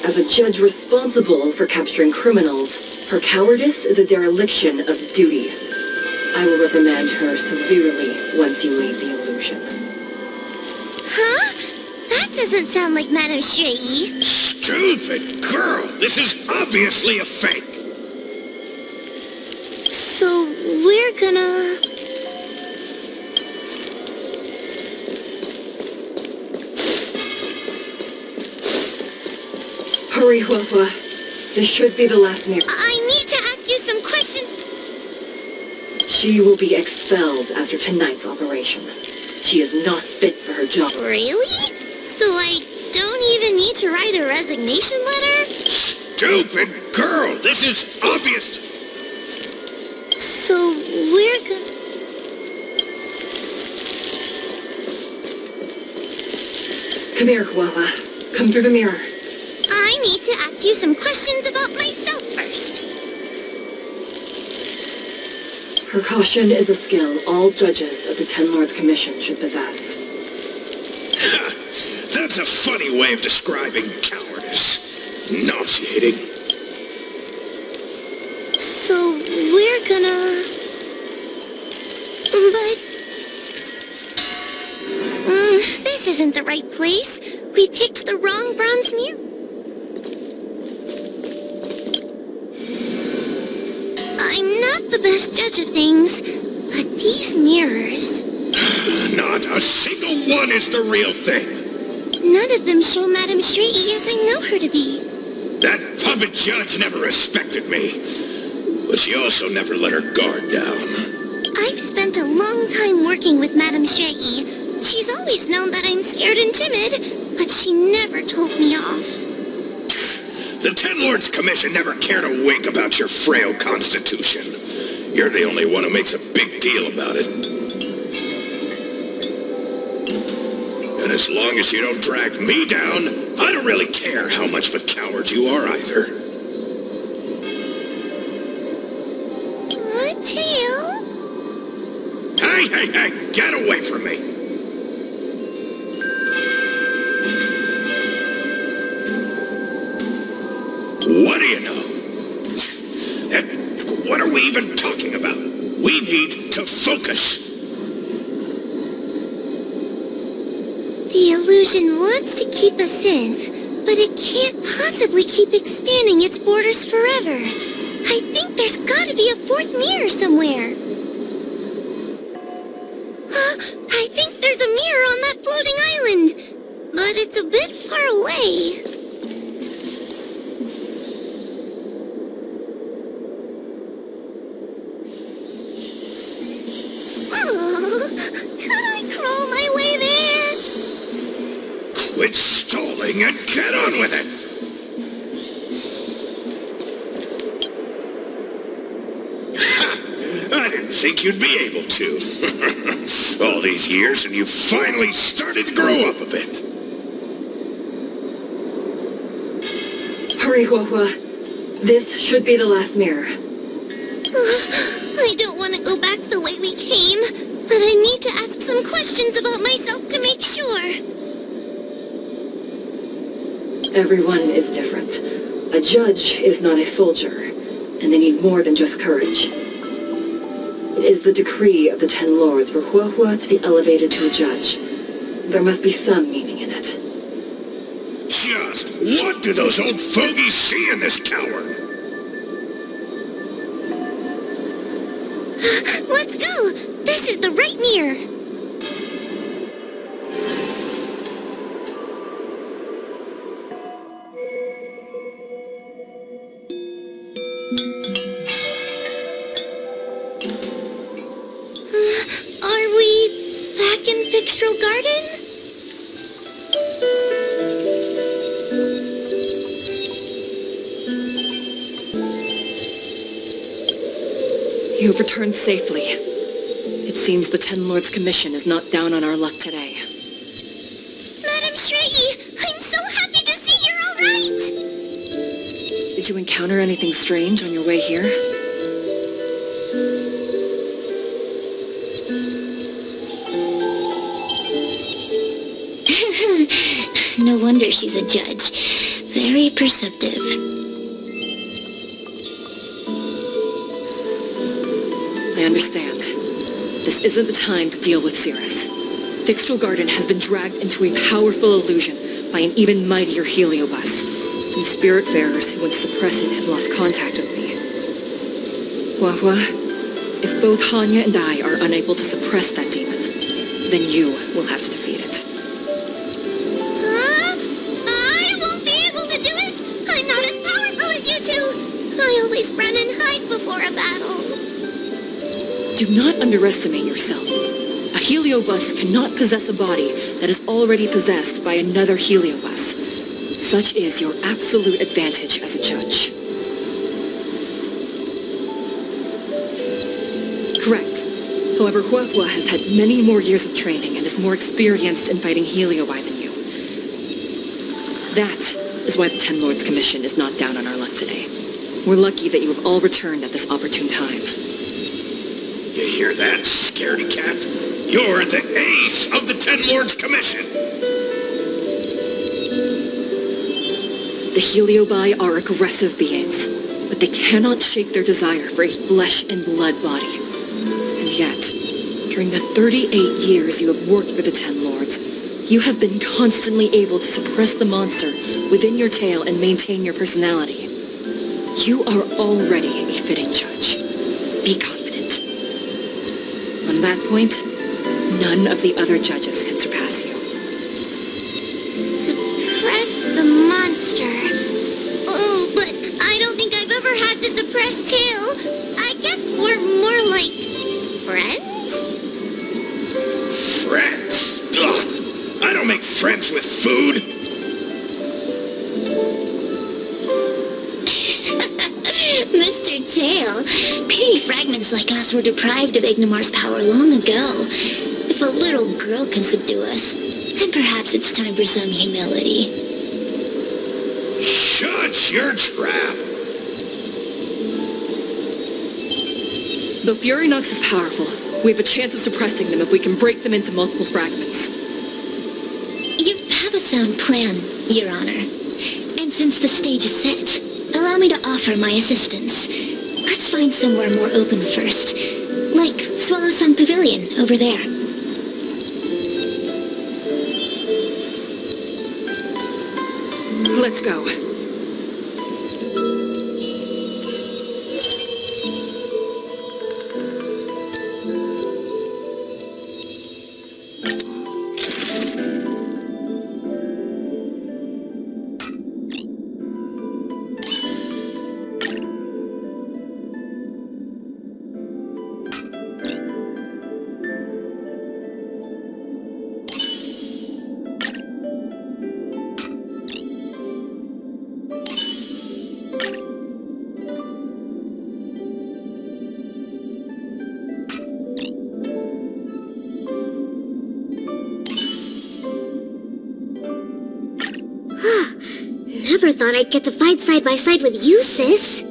As a judge responsible for capturing criminals, her cowardice is a dereliction of duty. I will reprimand her severely once you leave the illusion. Huh? That doesn't sound like Madame Shrey. Stupid girl! This is obviously a fake! So, gonna... Hurry, Huahua. This should be the last mirror. I need to ask you some questions. She will be expelled after tonight's operation. She is not fit for her job. Really? So I don't even need to write a resignation letter? Stupid girl! This is obvious! So we're gonna... Come here, Huahua. Come through the mirror. I need to ask you some questions about myself first. Precaution is a skill all judges of the Ten Lords Commission should possess. That's a funny way of describing cowardice. Nauseating. So we're gonna... But... this isn't the right place. We picked the wrong bronze mirror. I'm not the best judge of things, but these mirrors... Not a single one is the real thing. None of them show Madame Shrey as I know her to be. That puppet judge never respected me. But she also never let her guard down. I've spent a long time working with Madame Shrey. She's always known that I'm scared and timid, but she never told me off. The Ten Lords Commission never cared a wink about your frail constitution. You're the only one who makes a big deal about it. And as long as you don't drag me down, I don't really care how much of a coward you are either. Tail? Hey, get away from me! What do you know? And what are we even talking about? We need to focus. The illusion wants to keep us in, but it can't possibly keep expanding its borders forever. I think there's gotta be a fourth mirror somewhere. I think there's a mirror on that floating island, but it's a bit far away. Could I crawl my way there? Quit stalling and get on with it! Ha! I didn't think you'd be able to. All these years and you finally started to grow up a bit. Hurry, Huahua. This should be the last mirror. I don't want to go back the way we came, but I need to ask some questions about myself to make sure. Everyone is different. A judge is not a soldier, and they need more than just courage. It is the decree of the Ten Lords for Huahua to be elevated to a judge. There must be some meaning in it. Just what do those old fogies see in this coward? Let's go! This is the right mirror! Are we back in Fixtral Garden? You have returned safely. It seems the Ten Lords Commission is not down on our luck today. Madame Shrey, I'm so happy to see you're all right! Did you encounter anything strange on your way here? No wonder she's a judge. Very perceptive. I understand. This isn't the time to deal with Cirrus. Fixtral Garden has been dragged into a powerful illusion by an even mightier heliobus, and the spirit-bearers who want to suppress it have lost contact with me. Huahua, If both Hanya and I are unable to suppress that demon, then you will have to defeat it. I won't be able to do it! I'm not as powerful as you two! I always run and hide before a battle. Do not underestimate yourself. A heliobus cannot possess a body that is already possessed by another heliobus. Such is your absolute advantage as a judge. Correct. However, Huehua has had many more years of training and is more experienced in fighting heliobi than you. That is why the Ten Lords Commission is not down on our luck today. We're lucky that you have all returned at this opportune time. You hear that, scaredy cat? You're the ace of the Ten Lords Commission! The heliobi are aggressive beings, but they cannot shake their desire for a flesh and blood body. And yet, during the 38 years you have worked for the Ten Lords, you have been constantly able to suppress the monster within your tail and maintain your personality. You are already a fitting judge. Be confident. On that point, none of the other judges can surpass you. Suppress the monster. Oh, but I don't think I've ever had to suppress Tail. I guess we're more like friends? Friends? Ugh! I don't make friends with food! Mr. Tail, puny fragments like us were deprived of Ignimar's power long ago. If a little girl can subdue us, then perhaps it's time for some humility. Shut your trap! Though Furynox is powerful, we have a chance of suppressing them if we can break them into multiple fragments. You have a sound plan, Your Honor. And since the stage is set, allow me to offer my assistance. Let's find somewhere more open first. Like Swallow Song Pavilion over there. Let's go. Never thought I'd get to fight side by side with you, sis.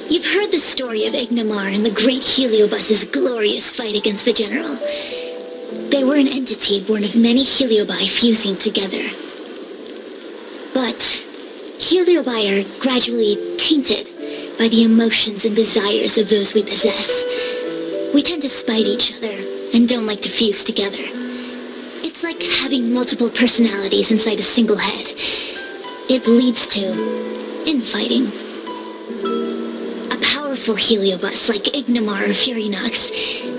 You've heard the story of Ignimar and the great Heliobus's glorious fight against the General. They were an entity born of many Heliobi fusing together. But Heliobi are gradually tainted by the emotions and desires of those we possess. We tend to spite each other and don't like to fuse together. It's like having multiple personalities inside a single head. It leads to infighting. A powerful Heliobus like Ignimar or Furynox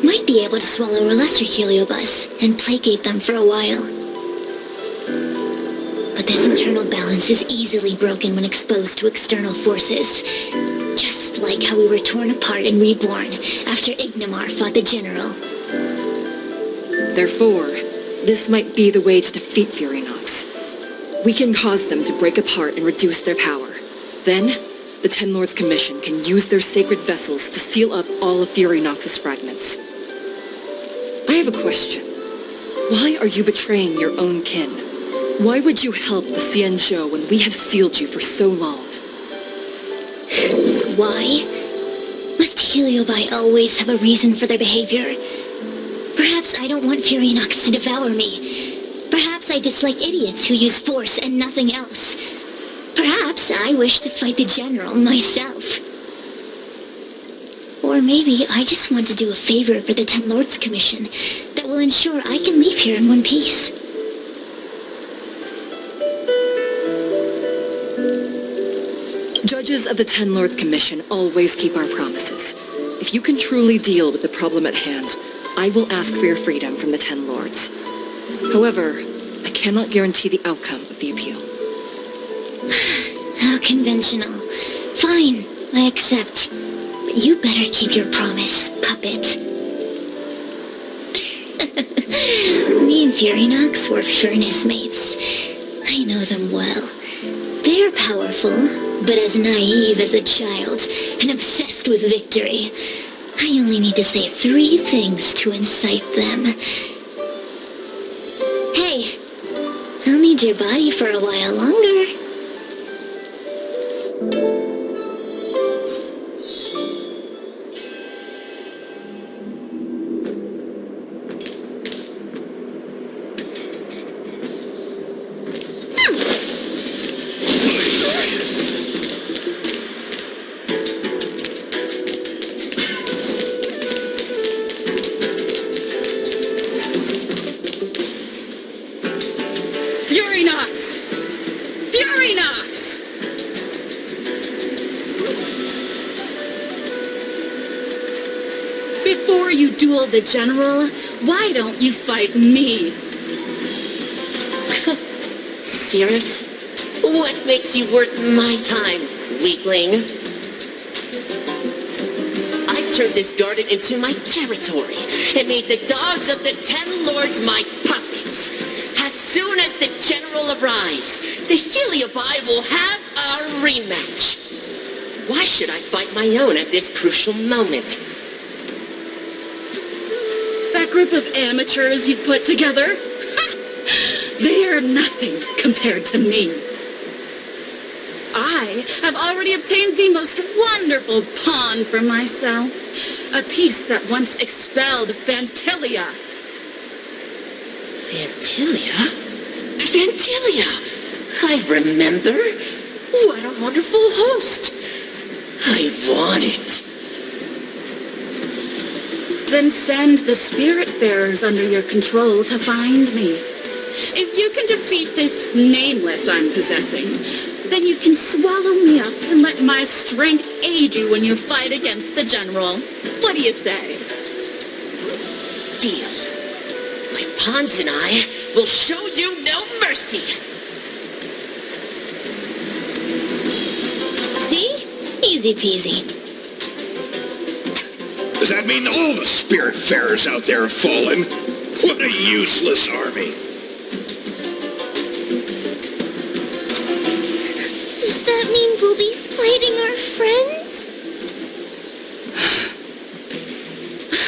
might be able to swallow a lesser Heliobus and placate them for a while. But this internal balance is easily broken when exposed to external forces. Just like how we were torn apart and reborn after Ignimar fought the General. Therefore, this might be the way to defeat Furynox. We can cause them to break apart and reduce their power. Then, the Ten Lords Commission can use their sacred vessels to seal up all of Furynox's fragments. I have a question. Why are you betraying your own kin? Why would you help the Xianzhou when we have sealed you for so long? Why? Must Heliobi always have a reason for their behavior? Perhaps I don't want Furynox to devour me. Perhaps I dislike idiots who use force and nothing else. Perhaps I wish to fight the General myself. Or maybe I just want to do a favor for the Ten Lords Commission that will ensure I can leave here in one piece. judges of the Ten Lords Commission always keep our promises. If you can truly deal with the problem at hand, I will ask for your freedom from the Ten Lords. However, I cannot guarantee the outcome of the appeal. How conventional. Fine, I accept. But you better keep your promise, puppet. Me and Furynox were furnace mates. I know them well. They're powerful, but as naive as a child, and obsessed with victory. I only need to say 3 things to incite them. Hey, I'll need your body for a while longer. Furynox! Furynox! Before you duel the General, why don't you fight me? Serious? What makes you worth my time, weakling? I've turned this garden into my territory and made the dogs of the Ten Lords my puppets. As soon as the General arrives, the Heliobi will have our rematch. Why should I fight my own at this crucial moment? That group of amateurs you've put together? They are nothing compared to me. I have already obtained the most wonderful pawn for myself. A piece that once expelled Fantilia. Fantilia? Fantilia! I remember. What a wonderful host. I want it. Then send the Spiritfarers under your control to find me. If you can defeat this nameless I'm possessing, then you can swallow me up and let my strength aid you when you fight against the General. What do you say? Deal. My pawns and I will show you no mercy. See? Easy peasy. Does that mean all the Spiritfarers out there have fallen? What a useless army. Does that mean we'll be fighting our friends?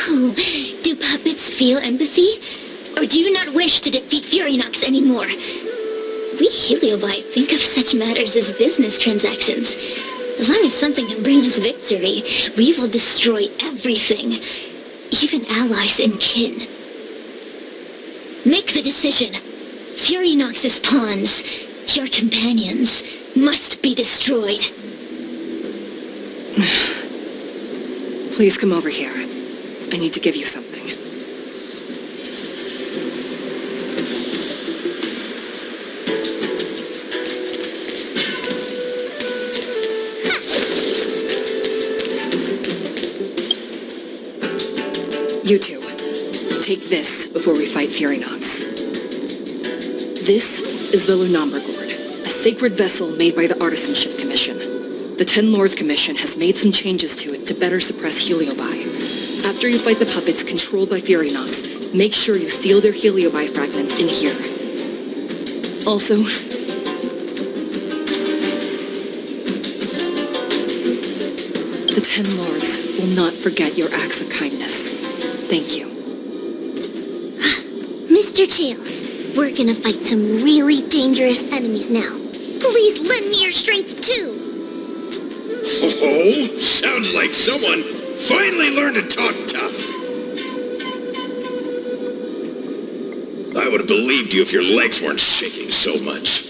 Oh, do puppets feel empathy? Or do you not wish to defeat Furynox anymore? We Heliobi think of such matters as business transactions. As long as something can bring us victory, we will destroy everything, even allies and kin. Make the decision. Furynox's pawns, your companions, must be destroyed. Please come over here. I need to give you something. You two, take this before we fight Furynox. This is the Lunambra Gourd, a sacred vessel made by the Artisanship Commission. The Ten Lords Commission has made some changes to it to better suppress Heliobi. After you fight the puppets controlled by Furynox, make sure you seal their Heliobi fragments in here. Also, the Ten Lords will not forget your acts of kindness. Thank you. Mr. Tail, we're gonna fight some really dangerous enemies now. Please lend me your strength too. Oh, sounds like someone finally learned to talk tough. I would have believed you if your legs weren't shaking so much.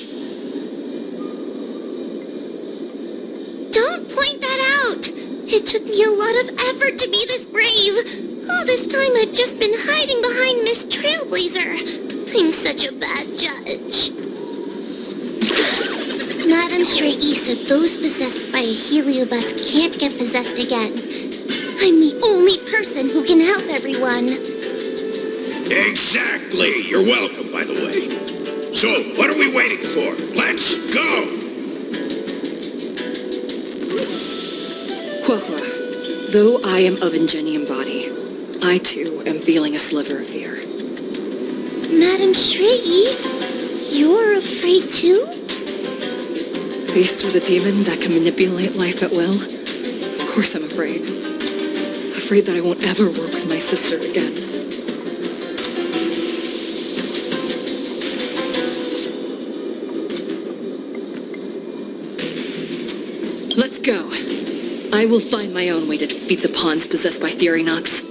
Don't point that out! It took me a lot of effort to be this brave. All this time I've just been hiding behind Miss Trailblazer. I'm such a bad judge. Madame Shrey said those possessed by a heliobus can't get possessed again. I'm the only person who can help everyone. Exactly. You're welcome, by the way. So, what are we waiting for? Let's go! Huahua, though I am of Ingenium body, I too am feeling a sliver of fear. Madame Shrey, you're afraid too? Faced with a demon that can manipulate life at will, of course I'm afraid. Afraid that I won't ever work with my sister again. Let's go. I will find my own way to defeat the pawns possessed by Furynox.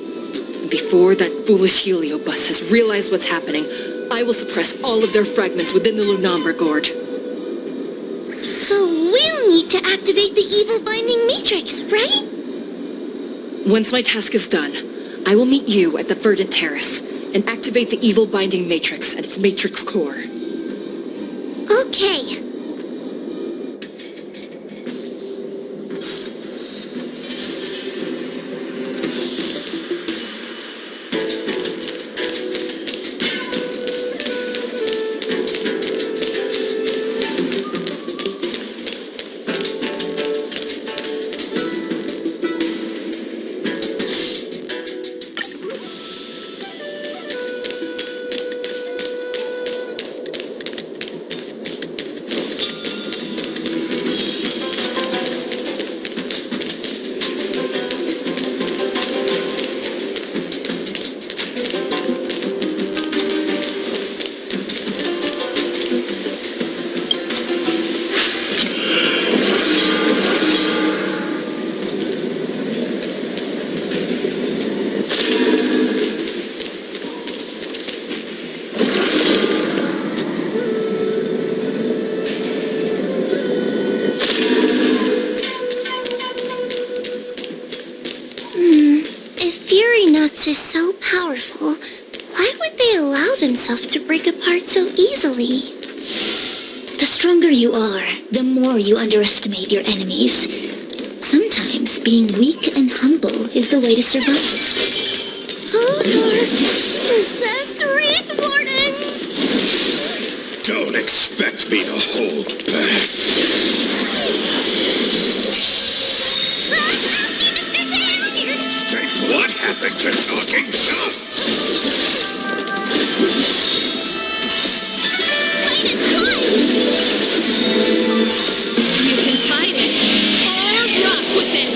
And before that foolish heliobus has realized what's happening, I will suppress all of their fragments within the Lunombra Gorge. So we'll need to activate the evil binding matrix, right? Once my task is done, I will meet you at the Verdant Terrace and activate the evil binding matrix at its matrix core. Okay. Is so powerful, why would they allow themselves to break apart so easily? The stronger you are, the more you underestimate your enemies. Sometimes being weak and humble is the way to survive. Possessed Wraith Wardens! Don't expect me to hold back. What happened to talking tough? You can fight it, or rock with it.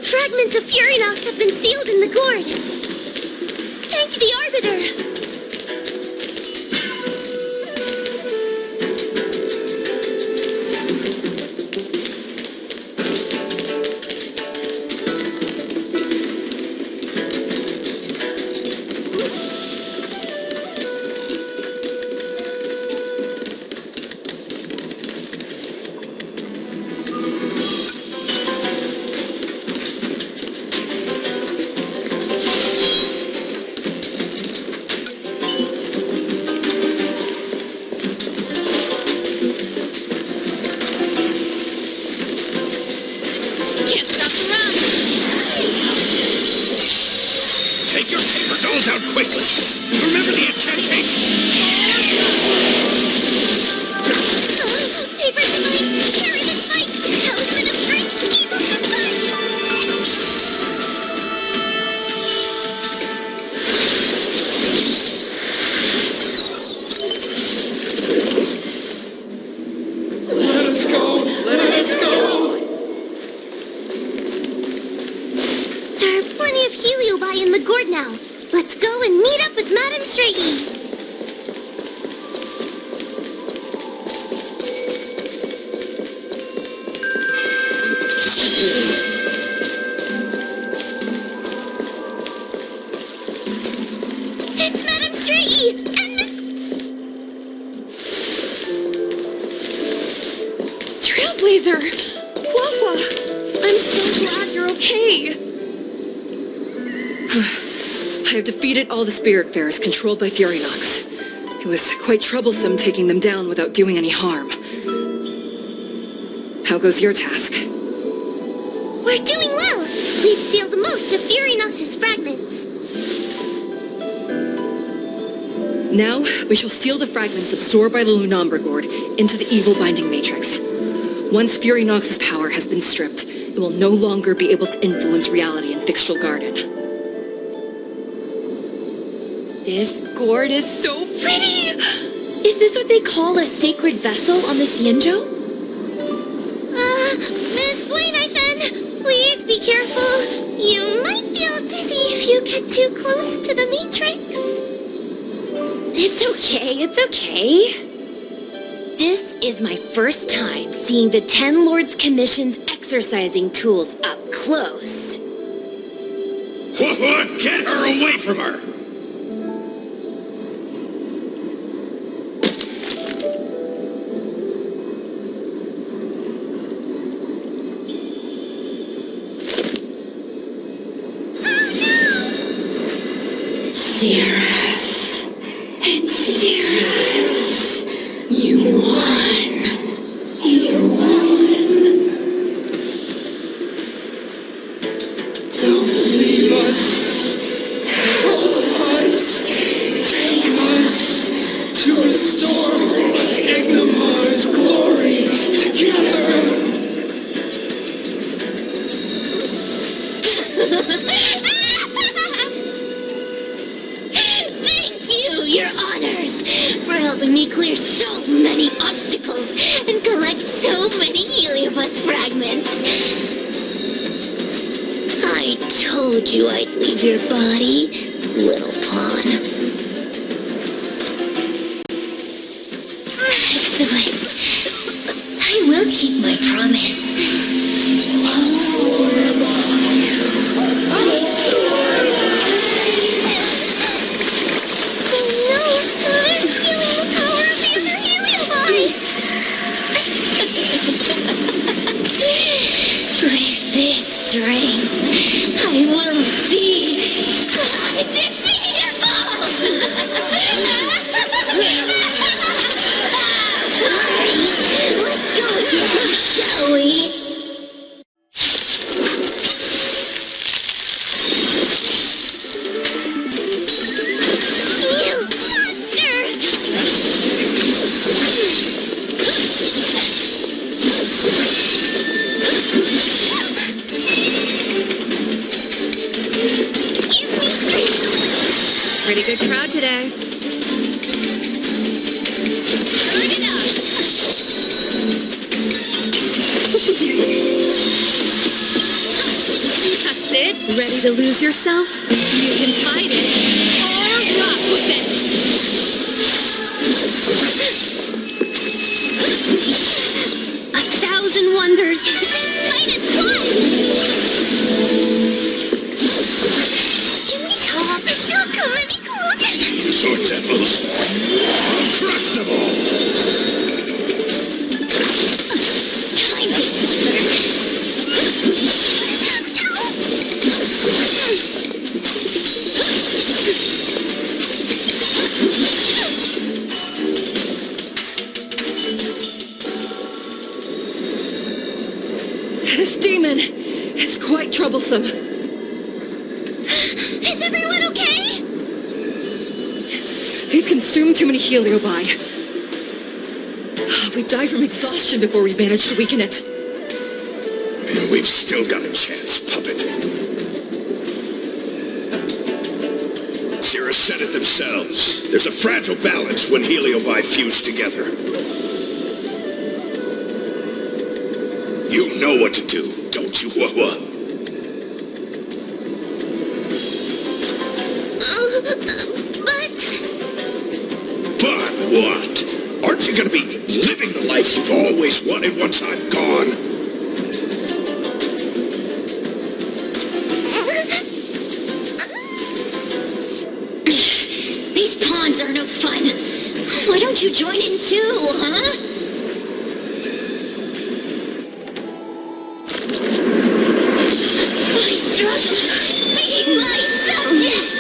Fragments of Furynox have been sealed in the gourd. Thank the Arbiter. Take your paper dolls out quickly. Remember the incantation. Paper Divine, carry this fight! Talisman of strength, evil suspense! Let us go! Let us go! There are plenty of heliobi in the gourd now. Let's go and meet up with Madame Shrey. I have defeated all the Spiritfarers controlled by Furynox. It was quite troublesome taking them down without doing any harm. How goes your task? We're doing well. We've sealed most of Furynox's fragments. Now, we shall seal the fragments absorbed by the Lunombra Gourd into the evil binding matrix. Once Furynox's power has been stripped, it will no longer be able to influence reality in Fixtral Garden. This gourd is so pretty! Is this what they call a sacred vessel on the Xianzhou? Miss Guinevere, please be careful. You might feel dizzy if you get too close to the Matrix. It's okay. This is my first time seeing the Ten Lords Commission's exercising tools up close. What? Get her away from her! Cirrus. It's Cirrus. You won. You won. Don't leave us. Help us. Take us to restore Ignimar's glory together. Your honors, for helping me clear so many obstacles and collect so many heliobus fragments. I told you I'd leave your body, little pawn. Excellent. I will keep my promise. With this strength, I will be undefeatable! Let's go again, shall we? You monster! Pretty good crowd today. Turn it up. That's it? Ready to lose yourself? You can fight it or rock with it. 1,000 wonders. Minus one! Can we talk? Don't come any closer! Sword devils! I'll crush them all! Time to suffer. This demon is quite troublesome. Is everyone okay? They've consumed too many heliobi. We died from exhaustion before we managed to weaken it. And we've still got a chance, puppet. Cirrus said it themselves. There's a fragile balance when heliobi fuse together. You know what to do, don't you, Wawa? But what? Aren't you gonna be living the life you've always wanted once I'm gone? These pawns are no fun. Why don't you join in too, huh? My struggle, be my subject!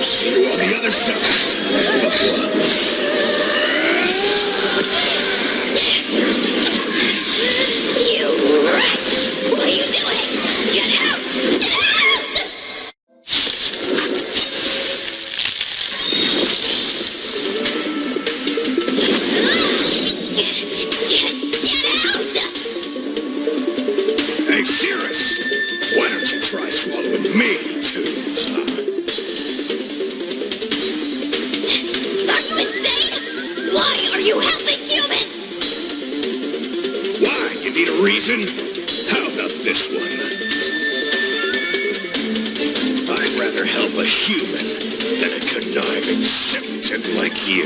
See you on the other side. You wretch! What are you doing? Get out! Get out! Get out! Hey, Cirrus! Why don't you try swallowing me, too? Are you insane? Why are you helping humans? Why? You need a reason? How about this one? I'd rather help a human than a conniving simpleton like you.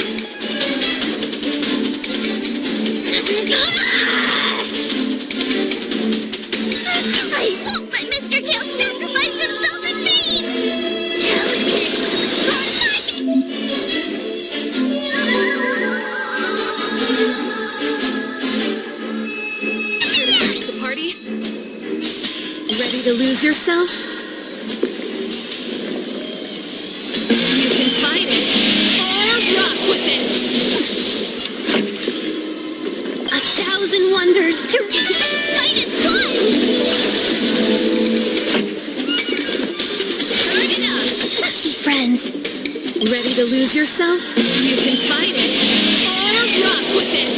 I won't let Mr. Tail sacrifice himself in vain! Challenge Here to crash the party? Ready to lose yourself? You can fight it, or rock with it! 1,000 wonders to fight its fun! Turn it up! Let's be friends. Ready to lose yourself? You can fight it, or rock with it!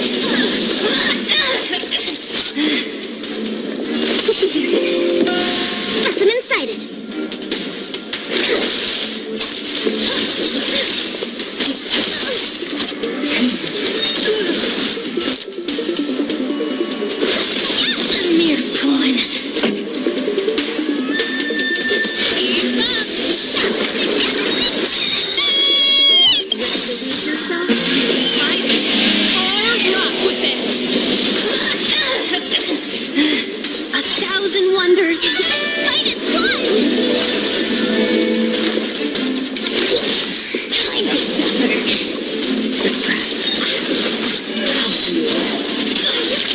I'm incited. A mere pawn. Keep up! Ready to lose yourself? You can fight it, or rock with it! 1,000 wonders! Fight its fun! Time to suffer. Suppress.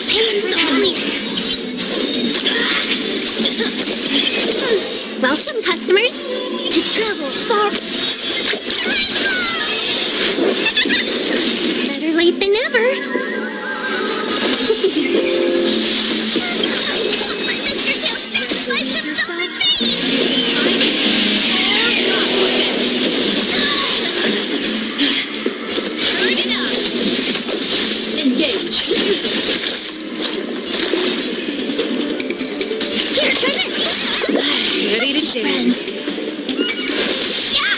Pain's coming. Welcome, customers, to travel far. Better late than never. I won't let Mr. Tail sacrifice himself in vain! Turn it up! Engage! Here, try this! Ready to jam. Yeah!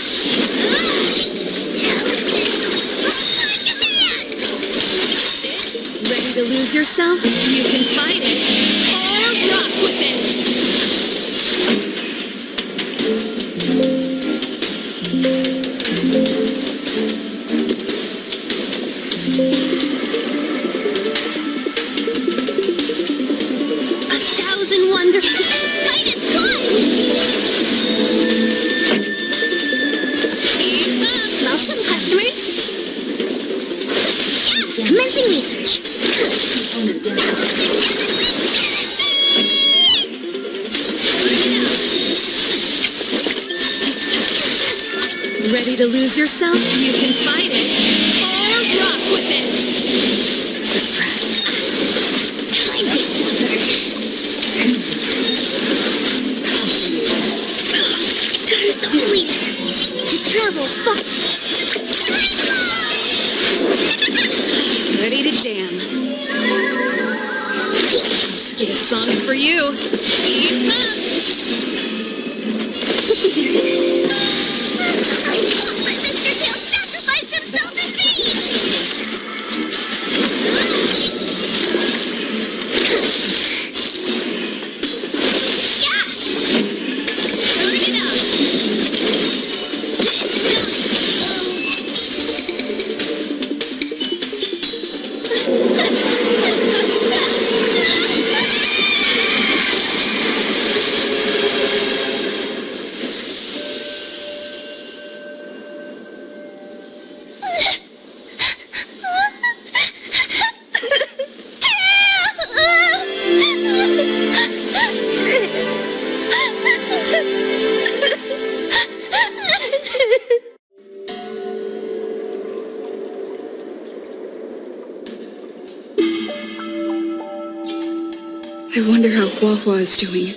Ready to lose yourself? You can fight it, or rock with it! A thousand wonders! Fight its fun! Keep up! Welcome, customers. Yeah, commencing research. Ready to lose yourself? You can fight it, or rock with it! Time to suffer. Only to travel far. Ready to jam. This song's for you. Keep up! I won't let Mr. Tail sacrifice himself in vain! Yeah! Turn it up! I wonder how Huahua is doing.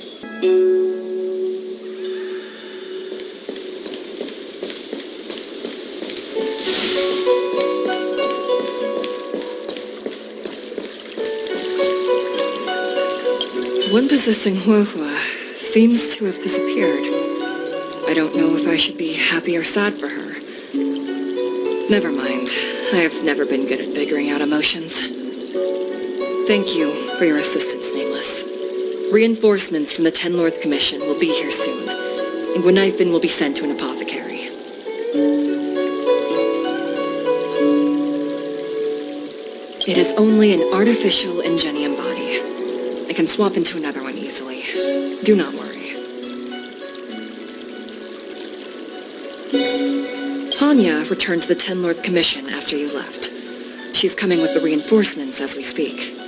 One possessing Huahua seems to have disappeared. I don't know if I should be happy or sad for her. Never mind. I have never been good at figuring out emotions. Thank you for your assistance, Nameless. Reinforcements from the Ten Lords Commission will be here soon, and Gwenifin will be sent to an apothecary. It is only an artificial Ingenium body. I can swap into another one easily. Do not worry. Hanya returned to the Ten Lords Commission after you left. She's coming with the reinforcements as we speak.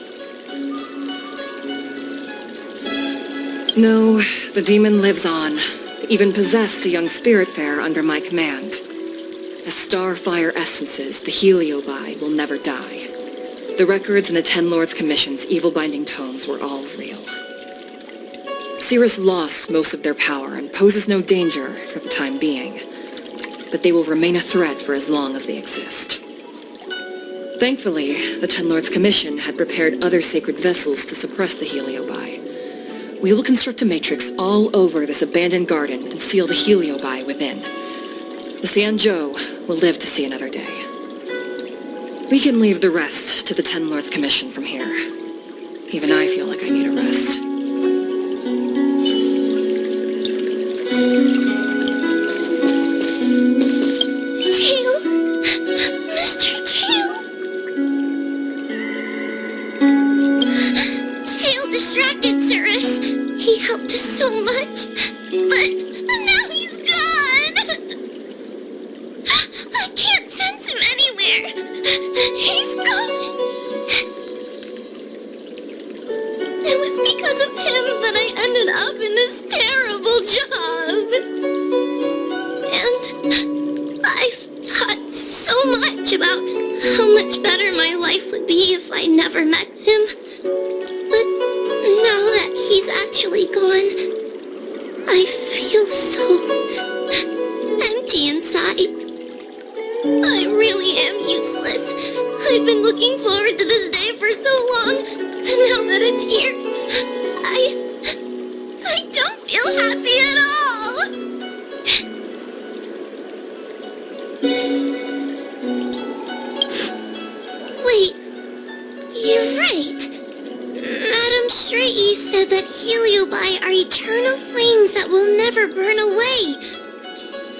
No, the demon lives on. They even possessed a young spiritfarer under my command. As starfire essences, the Heliobi will never die. The records in the Ten Lords Commission's evil-binding tomes were all real. Cirrus lost most of their power and poses no danger for the time being. But they will remain a threat for as long as they exist. Thankfully, the Ten Lords Commission had prepared other sacred vessels to suppress the Heliobi. We will construct a matrix all over this abandoned garden and seal the Heliobi within. The Xianzhou will live to see another day. We can leave the rest to the Ten Lords Commission from here. Even I feel like I need a rest. Tail! Mr. Tail! Tail distracted Cirrus. He helped us so much, but now he's gone! I can't sense him anywhere. He's gone. It was because of him that I ended up in this terrible job. And I've thought so much about how much better my life would be if I never met him. But now that he's actually gone, I feel so empty inside. I really am useless. I've been looking forward to this day for so long, and now that it's here, I don't feel happy at all. Wait, you're right. Madame Shrey said that Heliobi are eternal flames that will never burn away.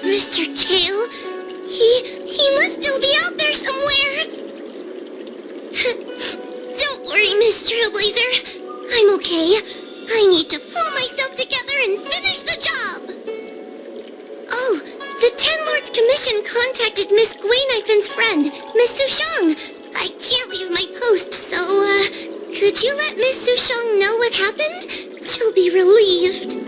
Mr. Tail, he must still be out there somewhere. Don't worry, Miss Trailblazer. I'm okay. I need to pull myself together and finish the job. Oh, the Ten Lords Commission contacted Miss Gwaynifin's friend, Miss Sushang. I can't leave my post, so, could you let Miss Sushang know what happened? She'll be relieved.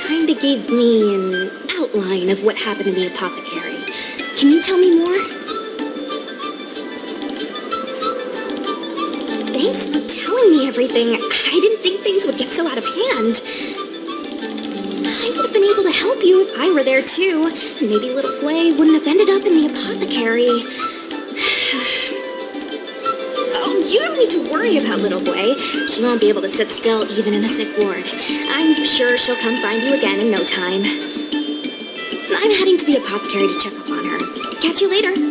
Kinda gave me an outline of what happened in the apothecary. Can you tell me more? Thanks for telling me everything. I didn't think things would get so out of hand. I would have been able to help you if I were there too. Maybe little Gwei wouldn't have ended up in the apothecary. Oh, you don't need to worry about little Gwei. She won't be able to sit still even in a sick ward. I'm sure she'll come find you again in no time. I'm heading to the apothecary to check up on her. Catch you later.